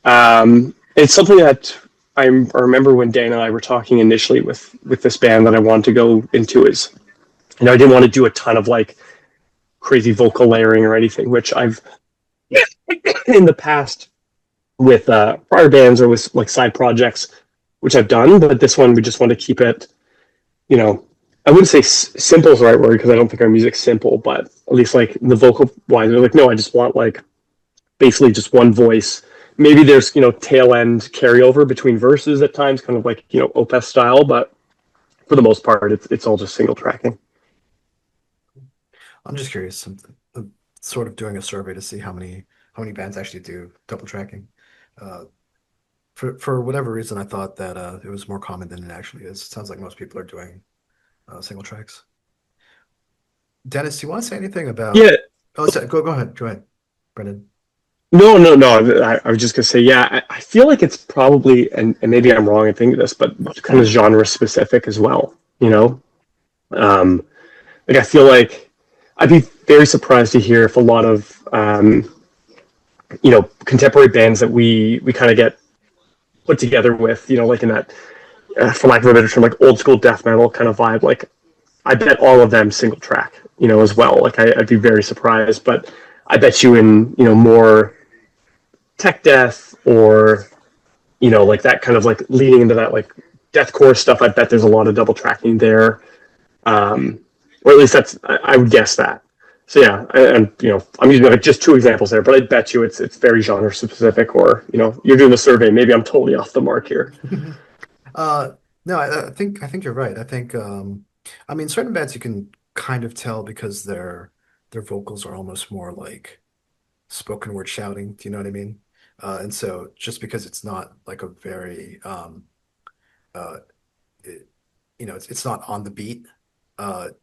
It's something that I remember when Dan and I were talking initially with this band that I wanted to go into is, I didn't want to do a ton of crazy vocal layering or anything, which I've in the past with prior bands or with side projects, which I've done, but this one we just want to keep it, I wouldn't say simple is the right word because I don't think our music's simple, but at least like the vocal wise, they're like, no, I just want like basically just one voice. Maybe there's, tail end carryover between verses at times, kind of like, Opeth style, but for the most part, it's all just single tracking. I'm just curious, sort of doing a survey to see how many bands actually do double tracking. Uh, for whatever reason, I thought that it was more common than it actually is. It sounds like most people are doing single tracks. Dennis, do you want to say anything about? Yeah. Oh, go ahead, Brendan. No. I was just gonna say, yeah, I feel like it's probably, and maybe I'm wrong in thinking this, but kind of genre specific as well. Like I feel like I'd be very surprised to hear if a lot of contemporary bands that we kind of get put together with, like in that, for lack of a better term, like old school death metal kind of vibe. Like I bet all of them single track, as well. Like I'd be very surprised, but I bet you in more tech death or like that kind of like leading into that like deathcore stuff. I bet there's a lot of double tracking there, or at least I would guess that. So yeah, and I'm using like just two examples there, but I bet you it's very genre specific. Or you're doing a survey. Maybe I'm totally off the mark here. No, I think you're right. I think I mean certain bands you can kind of tell because their vocals are almost more like spoken word shouting. Do you know what I mean? And so just because it's not like a very uh, it, it's not on the beat,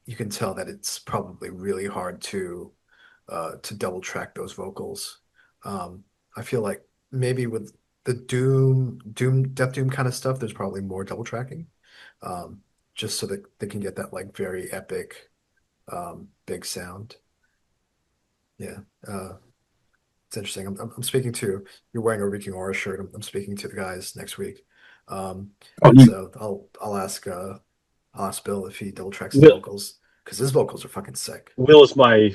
you can tell that it's probably really hard to double track those vocals. I feel like maybe with the Death Doom kind of stuff, there's probably more double tracking, um, just so that they can get that like very epic, big sound. Yeah, it's interesting. I'm speaking to you're wearing a Reeking Aura shirt. I'm speaking to the guys next week, um, Oh, and so I'll ask Bill if he double tracks his Will, vocals because his vocals are fucking sick. Will is my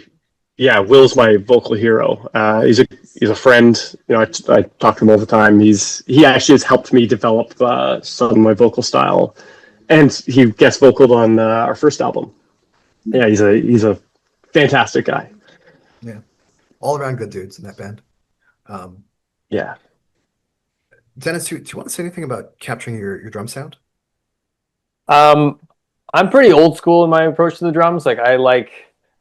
Will's my vocal hero. He's a friend. I talk to him all the time. He actually has helped me develop some of my vocal style, and he guest vocaled on our first album. Yeah, he's a fantastic guy. Yeah, all around good dudes in that band. Um, Yeah. Dennis, do you want to say anything about capturing your drum sound? Um, I'm pretty old school in my approach to the drums. Like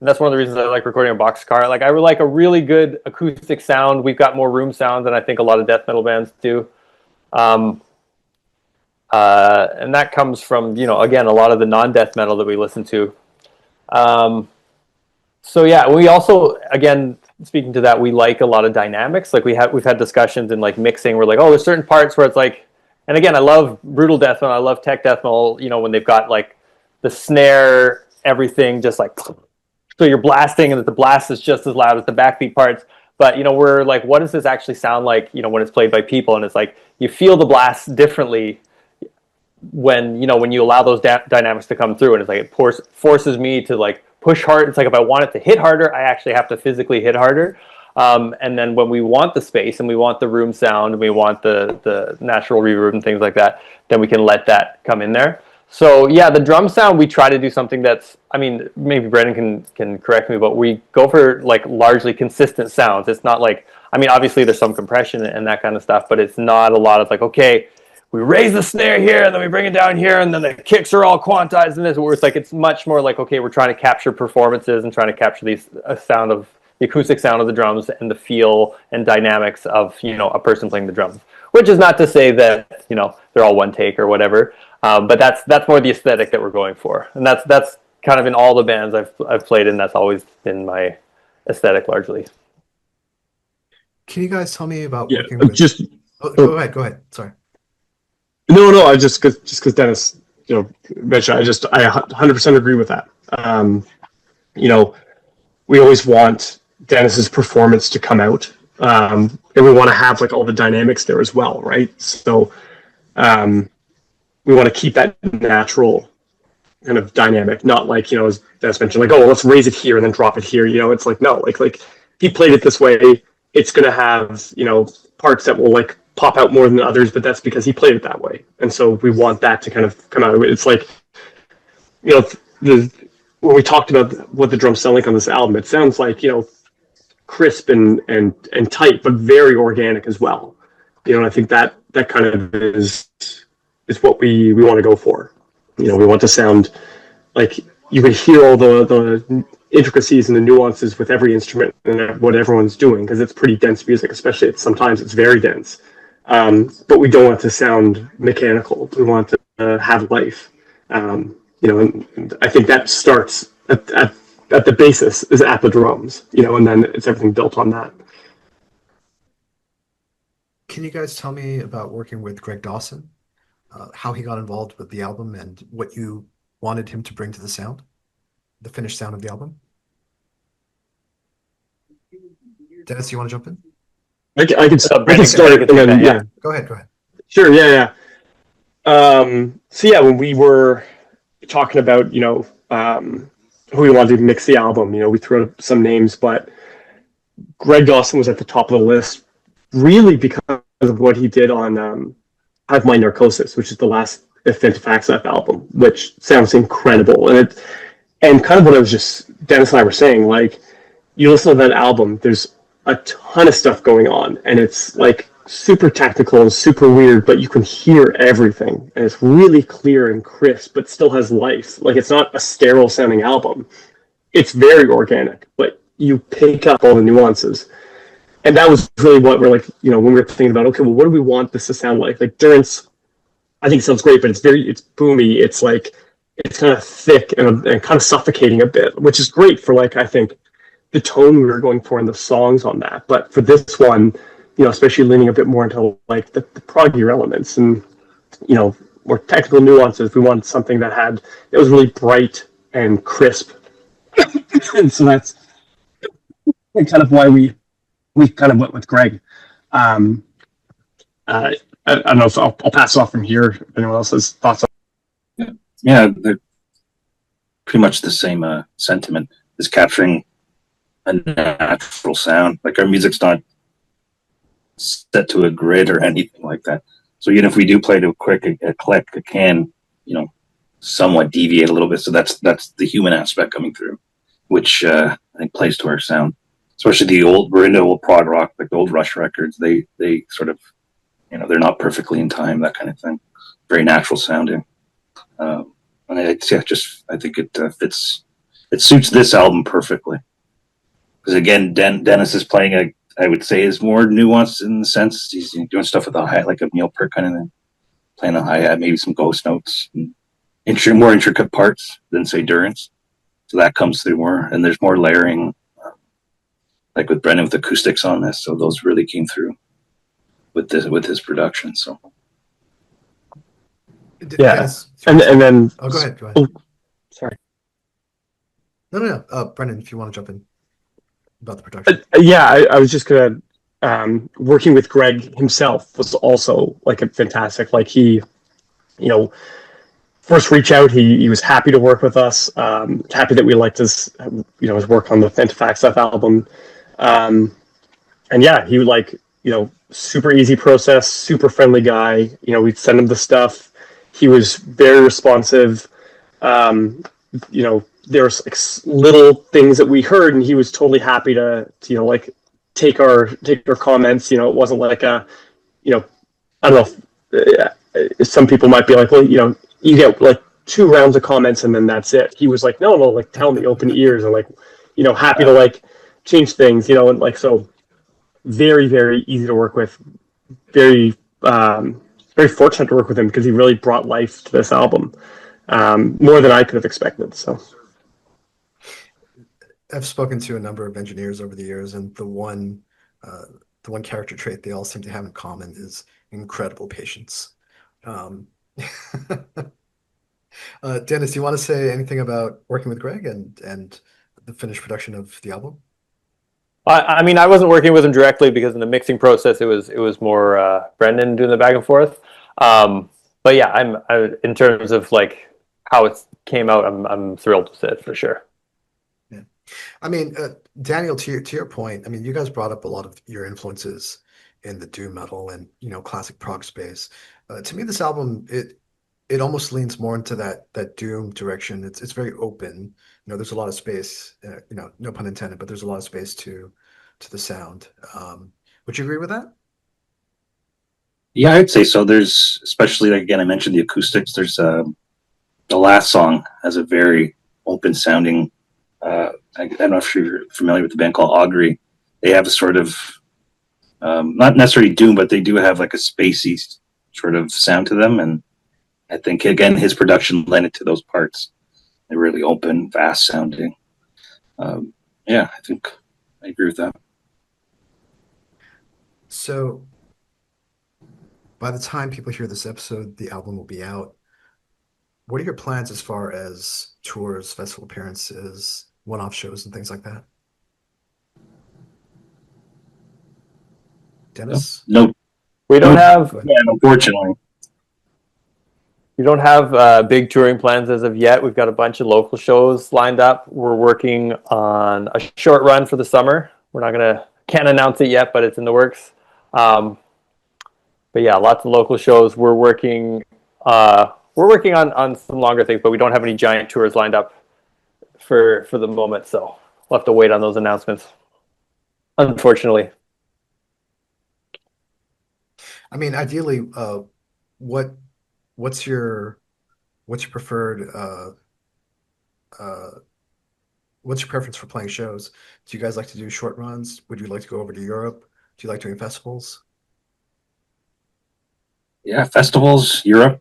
and that's one of the reasons I like recording a box car. Like I would like a really good acoustic sound. We've got more room sound than I think a lot of death metal bands do. Um, and that comes from, again, a lot of the non-death metal that we listen to. Um, so yeah, we also, again, speaking to that, we like a lot of dynamics. Like we've had discussions in like mixing. We're like, oh, there's certain parts where it's like, and again, I love brutal death metal. I love tech death metal. When they've got like the snare, everything just like, so you're blasting and the blast is just as loud as the backbeat parts. But, we're like, what does this actually sound like, when it's played by people? And it's like, you feel the blast differently when you allow those dynamics to come through. And it's like, it forces me to like push hard. It's like, if I want it to hit harder, I actually have to physically hit harder. And then when we want the space and we want the room sound and we want the natural reverb and things like that, then we can let that come in there. So yeah, the drum sound, we try to do something that's, I mean, maybe Brendan can correct me, but we go for like largely consistent sounds. It's not like, I mean, obviously there's some compression and that kind of stuff, but it's not a lot of like, okay, we raise the snare here and then we bring it down here and then the kicks are all quantized in this, where it's like, it's much more like, okay, we're trying to capture performances and trying to capture the acoustic sound of the drums and the feel and dynamics of, a person playing the drums, which is not to say that, they're all one take or whatever. But that's more the aesthetic that we're going for, and that's kind of in all the bands I've played in. That's always been my aesthetic largely. Can you guys tell me about Yeah. working with? Just Oh, go ahead. Go ahead. Sorry. no. I just because Dennis, mentioned. I 100% agree with that. We always want Dennis's performance to come out, and we want to have like all the dynamics there as well, right? So. We want to keep that natural kind of dynamic, not like, as Dennis mentioned, like, oh, let's raise it here and then drop it here. It's like, no, like he played it this way. It's going to have, parts that will like pop out more than others, but that's because he played it that way. And so we want that to kind of come out. It's like, when we talked about what the drums sound like on this album, it sounds like, crisp and tight, but very organic as well. And I think that kind of is what we want to go for. We want to sound like you can hear all the intricacies and the nuances with every instrument and what everyone's doing, because it's pretty dense music, especially sometimes it's very dense. But we don't want to sound mechanical. We want to have life. And I think that starts at the basis is at the drums, and then it's everything built on that. Can you guys tell me about working with Greg Dawson, how he got involved with the album, and what you wanted him to bring to the sound, the finished sound of the album? Dennis, you want to jump in? I can start. Yeah. Go ahead. Sure. Yeah. So yeah, when we were talking about, who we wanted to mix the album, we threw out some names, but Greg Dawson was at the top of the list, really because of what he did on Hive Mind Narcosis, which is the last Fentifaxaf album, which sounds incredible. And kind of what I was just, Dennis and I were saying, like, you listen to that album, there's a ton of stuff going on, and it's like super technical and super weird, but you can hear everything, and it's really clear and crisp, but still has life. Like, it's not a sterile sounding album. It's very organic, but you pick up all the nuances. And that was really what we're like, when we were thinking about, okay, well, what do we want this to sound like? Like, Durance, I think it sounds great, but it's boomy. It's like, it's kind of thick and kind of suffocating a bit, which is great for, like, I think the tone we were going for in the songs on that. But for this one, especially leaning a bit more into like the proggier elements and, more technical nuances, we wanted something that was really bright and crisp. And so that's kind of why we kind of went with Greg. I don't know if I'll pass it off from here. If anyone else has thoughts on Yeah, they're pretty much the same sentiment. Is capturing a natural sound. Like, our music's not set to a grid or anything like that. So even if we do play to a click, it can, somewhat deviate a little bit. So that's the human aspect coming through, which I think plays to our sound. Especially we're into old prog rock, like the old Rush records. They sort of, they're not perfectly in time, that kind of thing. Very natural sounding. And I think it fits. It suits this album perfectly. Because again, Dennis is playing I would say is more nuanced in the sense he's doing stuff with a hi-hat, like a Neil Peart kind of thing, playing a hi-hat, maybe some ghost notes, and more intricate parts than say Durance. So that comes through more, and there's more layering, like with Brendan with acoustics on this. So those really came through with his production. So yeah, Dennis, and then go ahead. Oh, sorry. No. Brendan, if you want to jump in about the production. I was just gonna. Working with Greg himself was also like a fantastic. Like, he, first reach out, he was happy to work with us. Happy that we liked his work on the Fentifaxaf album. And yeah, he would, like, super easy process, super friendly guy. We'd send him the stuff. He was very responsive. There's like little things that we heard, and he was totally happy to like take our comments. It wasn't like I don't know. Some people might be like, well, you get like 2 rounds of comments and then that's it. He was like, no, like, tell me, open ears, and like, happy to like change things, and like, so very, very easy to work with. Very, very fortunate to work with him because he really brought life to this album, more than I could have expected. So. I've spoken to a number of engineers over the years, and the one character trait they all seem to have in common is incredible patience. Dennis, do you want to say anything about working with Greg and the finished production of the album? I mean, I wasn't working with him directly because in the mixing process, it was more Brendan doing the back and forth. But yeah, in terms of like how it came out, I'm thrilled with it for sure. Yeah, I mean, Daniel, to your point, I mean, you guys brought up a lot of your influences in the doom metal and classic prog space. To me, this album it almost leans more into that doom direction. It's very open. There's a lot of space. No pun intended, but there's a lot of space to the sound. Would you agree with that? Yeah, I'd say so. There's especially like, again, I mentioned the acoustics. There's the last song has a very open sounding. I don't know if you're familiar with the band called Augury. They have a sort of not necessarily doom, but they do have like a spacey sort of sound to them, and I think again his production lent it to those parts. They're really open, vast sounding. Yeah, I think I agree with that. So by the time people hear this episode, the album will be out. What are your plans as far as tours, festival appearances, one-off shows, and things like that? No, Dennis? no, We don't no. have Go ahead. Yeah, unfortunately, we don't have big touring plans as of yet. We've got a bunch of local shows lined up. We're working on a short run for the summer. We're not gonna can't announce it yet, but it's in the works. Um, but yeah, lots of local shows. We're working on some longer things, but we don't have any giant tours lined up for the moment. So we'll have to wait on those announcements. Unfortunately. I mean, ideally, what what's your what's your preferred uh, what's your preference for playing shows? Do you guys like to do short runs? Would you like to go over to Europe? Do you like doing festivals? yeah, festivals, Europe,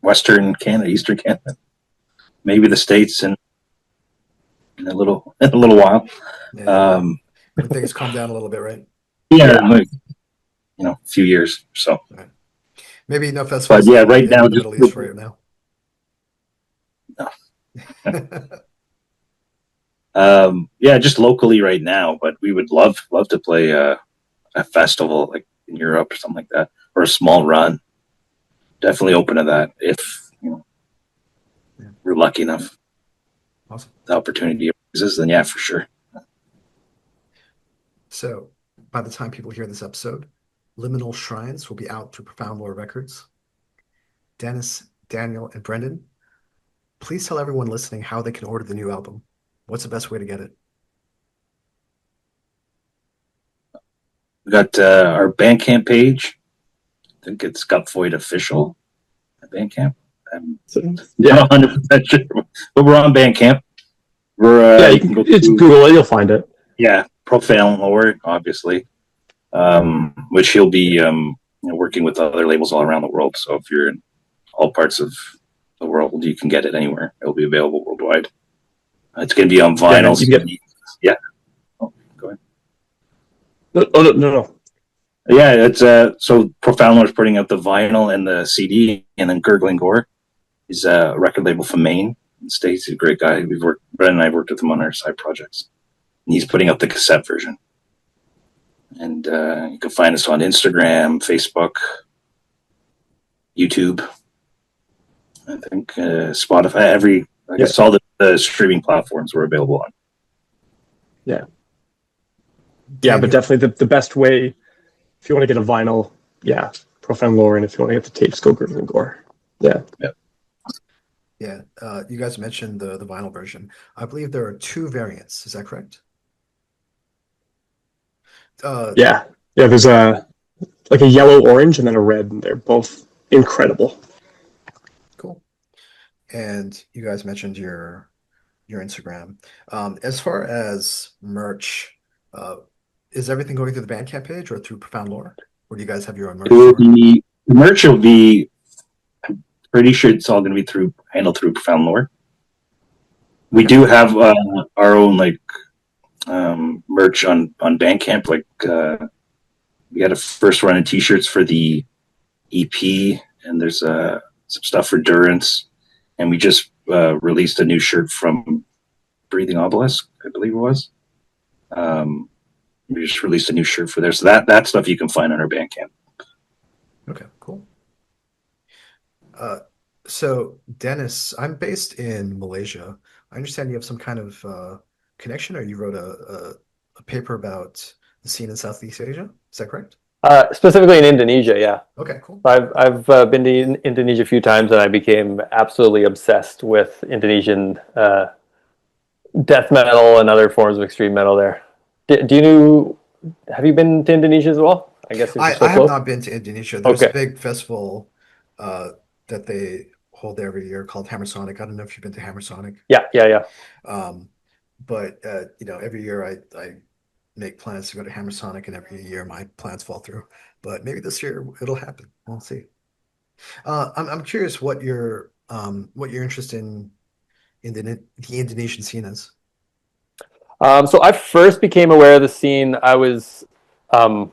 Western Canada, Eastern Canada, maybe the States in a little in a little while. Yeah, Um, when things calm down a little bit, right? yeah, Yeah. like, a few years or so. All right. Maybe no But festivals yeah, in right now the just Middle East for you now. yeah, just locally right now. But we would love to play a festival like in Europe or something like that, or a small run. Definitely open to that if Yeah, we're lucky enough awesome. the opportunity exists. Then yeah, for sure. So, by the time people hear this episode, Liminal Shrines will be out through Profound Lore Records. Dennis, Daniel, and Brendan, please tell everyone listening how they can order the new album. What's the best way to get it? We got our Bandcamp page. I think it's Gutvoid official at Bandcamp. I'm So, not yeah, 100% sure, but we're on Bandcamp. yeah. You can go It's to Google it, you'll find it. yeah, Profound Lore, obviously, which he'll be working with other labels all around the world. So if you're in all parts of the world, you can get it anywhere. It'll be available worldwide. It's going to be on Yeah, vinyl. you can get. Yeah. Oh, go ahead. No, oh, no. Yeah, it's so Profound Lore is putting out the vinyl and the CD, and then Gurgling Gore is a record label from Maine in the States. He's a great guy. Brett and I worked with him on our side projects. And he's putting out the cassette version. And you can find us on Instagram, Facebook, YouTube, I think Spotify, I Yeah, guess all the streaming platforms we're available on. yeah, yeah. But Daniel, definitely the best way if you want to get a vinyl, yeah, Profound Lore, and if you want to get the tapes, go Griffin and Gore. Yeah. Yeah. yeah, you guys mentioned the vinyl version. I believe there are two variants. Is that correct? Uh, Yeah. Yeah, there's a like a yellow orange and then a red, and they're both incredible. cool. And you guys mentioned your Instagram. As far as merch, uh, is everything going through the Bandcamp page or through Profound Lore? Or do you guys have your own It merch will store? be the merch will be pretty sure it's all going to be handled through Profound Lore. We Okay. do have our own like merch on Bandcamp. Like we had a first run of T-shirts for the EP, and there's some stuff for Durance, and we just released a new shirt from Breathing Obelisk, I believe it was. We just released a new shirt for there, so that stuff you can find on our Bandcamp. Okay, cool. Uh, so Dennis, I'm based in Malaysia. I understand you have some kind of connection, or you wrote a paper about the scene in Southeast Asia. Is that correct? Specifically in Indonesia, yeah. Okay, cool. I've been to Indonesia a few times, and I became absolutely obsessed with Indonesian death metal and other forms of extreme metal there. Do you have you been to Indonesia as well? I guess if you're I so have close. not been to Indonesia. There's a Okay. big festival uh, that they hold every year called Hammer Sonic. I don't know if you've been to Hammer Sonic. Yeah, yeah, yeah. Um, but every year I make plans to go to Hammer Sonic, and every year my plans fall through. But maybe this year it'll happen. We'll see. I'm curious what your interest in the Indonesian scene is. So I first became aware of the scene. Um,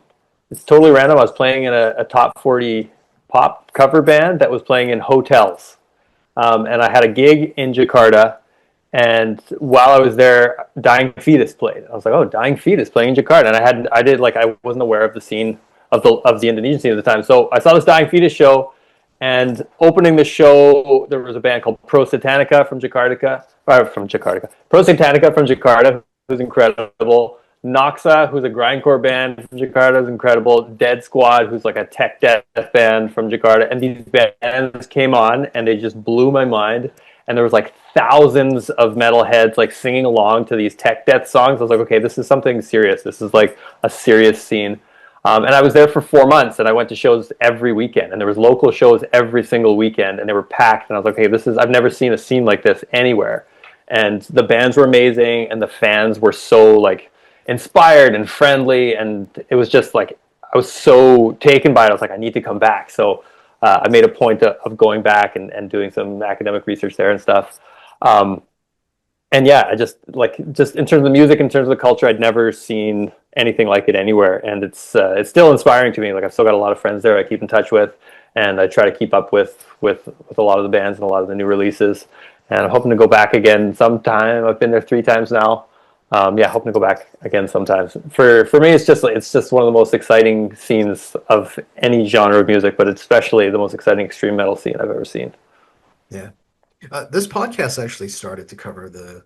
it's totally random. I was playing in a top 40 pop cover band that was playing in hotels. And I had a gig in Jakarta. And while I was there, Dying Fetus played. I was like, "Oh, Dying Fetus playing in Jakarta," and I wasn't aware of the scene of the Indonesian scene at the time. So I saw this Dying Fetus show, and opening the show, there was a band called Pro Satanica Pro Satanica from Jakarta, who's incredible. Noxa, who's a grindcore band from Jakarta, is incredible. Dead Squad, who's like a tech death band from Jakarta, and these bands came on, and they just blew my mind. And there was like thousands of metalheads like singing along to these tech death songs. I was like, okay, this is something serious. This is like a serious scene. And I was there for 4 months, and I went to shows every weekend, and there was local shows every single weekend, and they were packed. And I was like, okay, I've never seen a scene like this anywhere. And the bands were amazing, and the fans were so like inspired and friendly, and it was just like I was so taken by it. I was like, I need to come back. So I made a point of going back and doing some academic research there and stuff. Um, and yeah, I just in terms of the music, in terms of the culture, I'd never seen anything like it anywhere, and it's still inspiring to me. Like I've still got a lot of friends there I keep in touch with, and I try to keep up with a lot of the bands and a lot of the new releases. And I'm hoping to go back again sometime. I've been there 3 times now. Yeah, hoping to go back again sometimes. For me, it's just one of the most exciting scenes of any genre of music, but especially the most exciting extreme metal scene I've ever seen. Yeah. This podcast actually started to cover the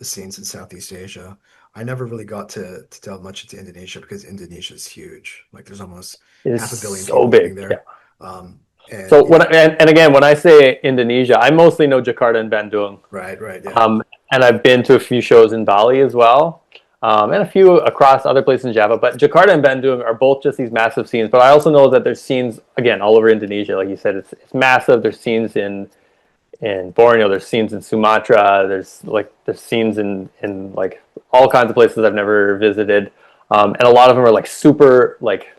scenes in Southeast Asia. I never really got to delve much into Indonesia because Indonesia is huge. Like there's almost It is half a billion so people living big. Yeah. there. And So and again, when I say Indonesia, I mostly know Jakarta and Bandung. right, yeah. And I've been to a few shows in Bali as well, and a few across other places in Java. But Jakarta and Bandung are both just these massive scenes. But I also know that there's scenes again all over Indonesia. Like you said, it's massive. There's scenes in Borneo. There's scenes in Sumatra. There's scenes in like all kinds of places I've never visited, and a lot of them are like super like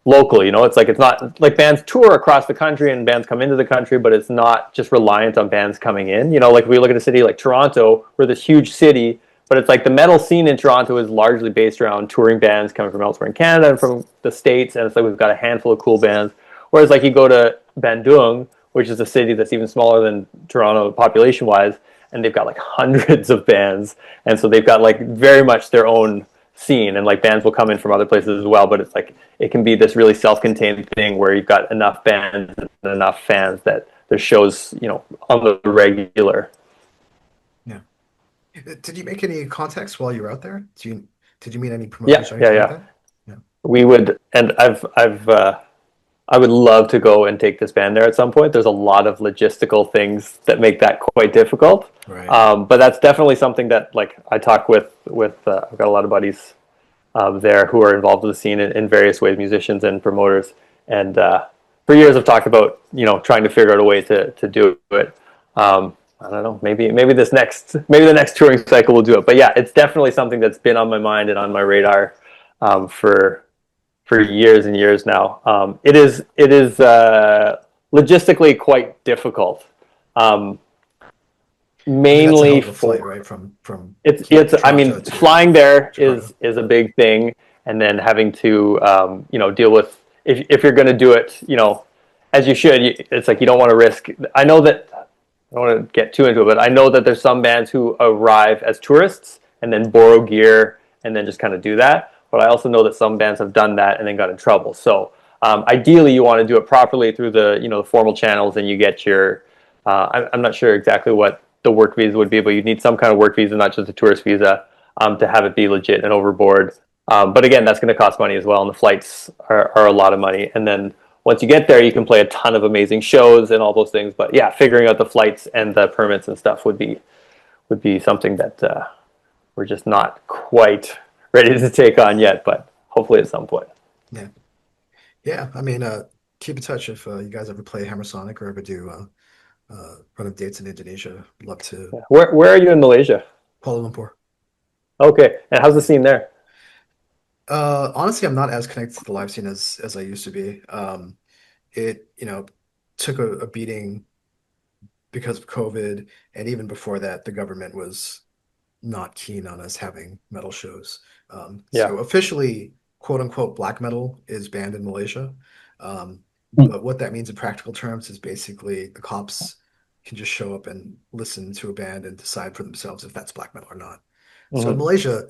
local. It's not like bands tour across the country and bands come into the country, but it's not just reliant on bands coming in. Like if we look at a city like Toronto, we're this huge city, but it's like the metal scene in Toronto is largely based around touring bands coming from elsewhere in Canada and from the States, and it's like we've got a handful of cool bands. Whereas like you go to Bandung, which is a city that's even smaller than Toronto population wise, and they've got like hundreds of bands, and so they've got like very much their own scene, and like bands will come in from other places as well, but it's like it can be this really self-contained thing where you've got enough bands and enough fans that there's shows on the regular. Yeah. Did you make any contacts while you were out there? Did you meet any Yeah, promoters or anything like yeah. that? Yeah. We would, and I would love to go and take this band there at some point. There's a lot of logistical things that make that quite difficult. Right. But that's definitely something that like I talk with I've got a lot of buddies there who are involved with the scene in various ways, musicians and promoters. And for years I've talked about trying to figure out a way to do it. I don't know. Maybe the next touring cycle will do it. But yeah, it's definitely something that's been on my mind and on my radar for years and years now. It is logistically quite difficult. Mainly that's a flight, right? From it's I Toronto mean to flying there Jakarta. is a big thing, and then having to deal with if you're going to do it as you should. It's like you don't want to risk. I know that I don't want to get too into it, but I know that there's some bands who arrive as tourists and then borrow gear and then just kind of do that. But I also know that some bands have done that and then got in trouble. So ideally, you want to do it properly through the the formal channels, and you get your. I'm not sure exactly what the work visa would be, but you need some kind of work visa, not just a tourist visa, to have it be legit and overboard. But again, that's going to cost money as well, and the flights are a lot of money. And then once you get there, you can play a ton of amazing shows and all those things. But yeah, figuring out the flights and the permits and stuff would be something that we're just not quite ready to take on yet, but hopefully at some point. Yeah. Yeah. I mean, keep in touch if you guys ever play Hammer Sonic or ever do run of dates in Indonesia. Love to. Yeah. Where are you in Malaysia? Kuala Lumpur. Okay, and how's the scene there? Honestly, I'm not as connected to the live scene as I used to be. It, took a beating because of COVID, and even before that, the government was not keen on us having metal shows. Yeah. So officially, quote unquote, black metal is banned in Malaysia. But what that means in practical terms is basically the cops can just show up and listen to a band and decide for themselves if that's black metal or not. So in Malaysia,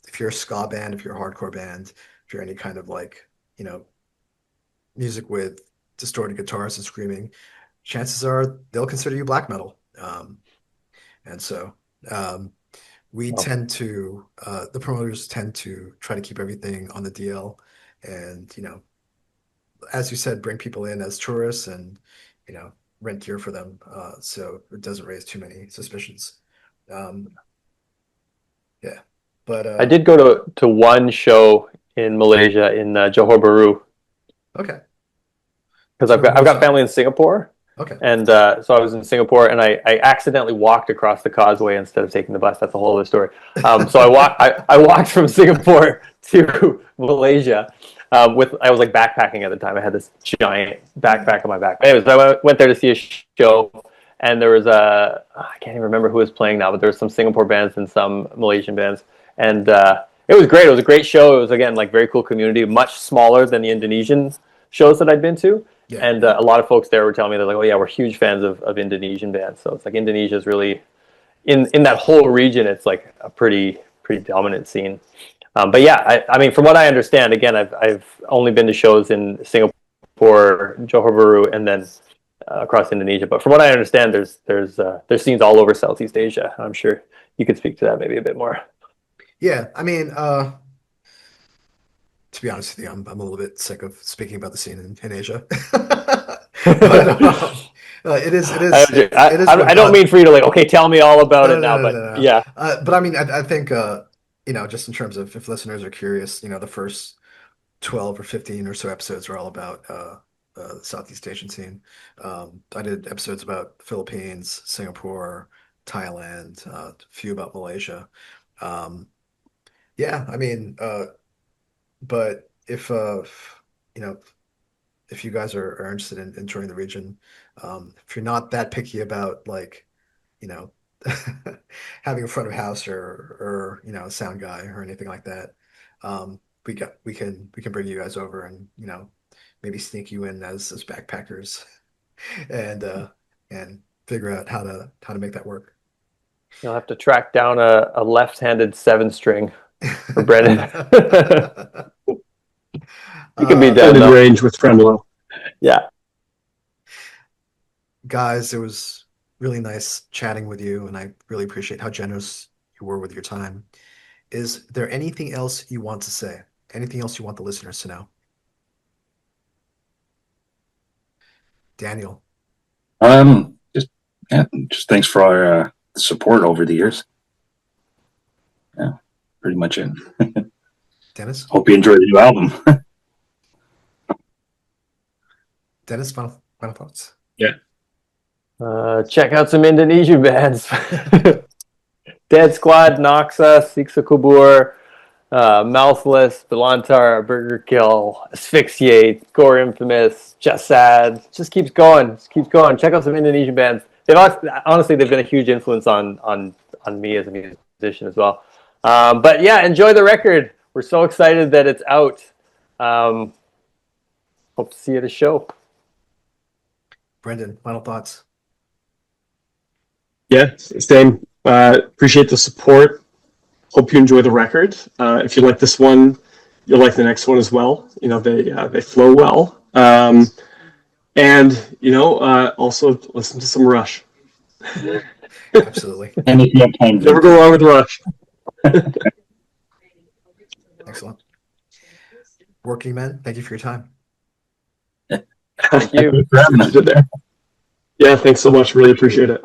if you're a ska band, if you're a hardcore band, if you're any kind of music with distorted guitars and screaming, chances are they'll consider you black metal. And so we tend to, the promoters tend to try to keep everything on the DL and, as you said, bring people in as tourists and, rent gear for them. So it doesn't raise too many suspicions. Yeah. But I did go to one show in Malaysia in Johor Bahru. Okay. Because I've got family in Singapore. Okay. And so I was in Singapore, and I accidentally walked across the causeway instead of taking the bus. That's a whole other story. So I walked from Singapore to Malaysia. I was like backpacking at the time. I had this giant backpack on my back. Anyways, I went there to see a show, and there was I can't even remember who was playing now, but there was some Singapore bands and some Malaysian bands, and it was great. It was a great show. It was again like very cool community, much smaller than the Indonesian shows that I'd been to. Yeah. And a lot of folks there were telling me, they're like, oh yeah, we're huge fans of Indonesian bands. So it's like Indonesia's really in that whole region. It's like a pretty dominant scene. But yeah, I mean, from what I understand, again, I've only been to shows in Singapore, Johor Bahru, and then across Indonesia. But from what I understand, there's scenes all over Southeast Asia. I'm sure you could speak to that maybe a bit more. Yeah, I mean, to be honest with you, I'm a little bit sick of speaking about the scene in Asia. But it is. I don't mean for you to okay, tell me all about it now. But yeah. But I mean, I think just in terms of if listeners are curious, the first 12 or 15 or so episodes are all about the Southeast Asian scene. I did episodes about the Philippines, Singapore, Thailand, a few about Malaysia. Yeah, I mean, but if if you guys are interested in touring the region, if you're not that picky about having a front of house or a sound guy or anything like that, we can bring you guys over and maybe sneak you in as backpackers and figure out how to make that work. You'll have to track down a left-handed 7-string for Brendan. You can be done in range with Friendlo. Yeah. Guys, it was really nice chatting with you, and I really appreciate how generous you were with your time. Is there anything else you want to say? Anything else you want the listeners to know? Daniel. Just thanks for our support over the years. Yeah, pretty much it. Dennis? Hope you enjoy the new album. Dennis, final thoughts? Yeah. Check out some Indonesian bands. Dead Squad, Noxa, Siksa Kubur, Mouthless, Belantar, Burger Kill, Asphyxiate, Gore Infamous, Just Sad. Just keeps going. Check out some Indonesian bands. Honestly, they've been a huge influence on me as a musician as well. But yeah, enjoy the record. We're so excited that it's out. Hope to see you at a show. Brendan, final thoughts? Yeah, same. Appreciate the support. Hope you enjoy the record. If you like this one, you'll like the next one as well. They flow well. And also listen to some Rush. Absolutely. And if you have time, never go wrong with Rush. Excellent. Working Men, thank you for your time. Thank you. Thanks for having us. Yeah, thanks so much. Really appreciate it.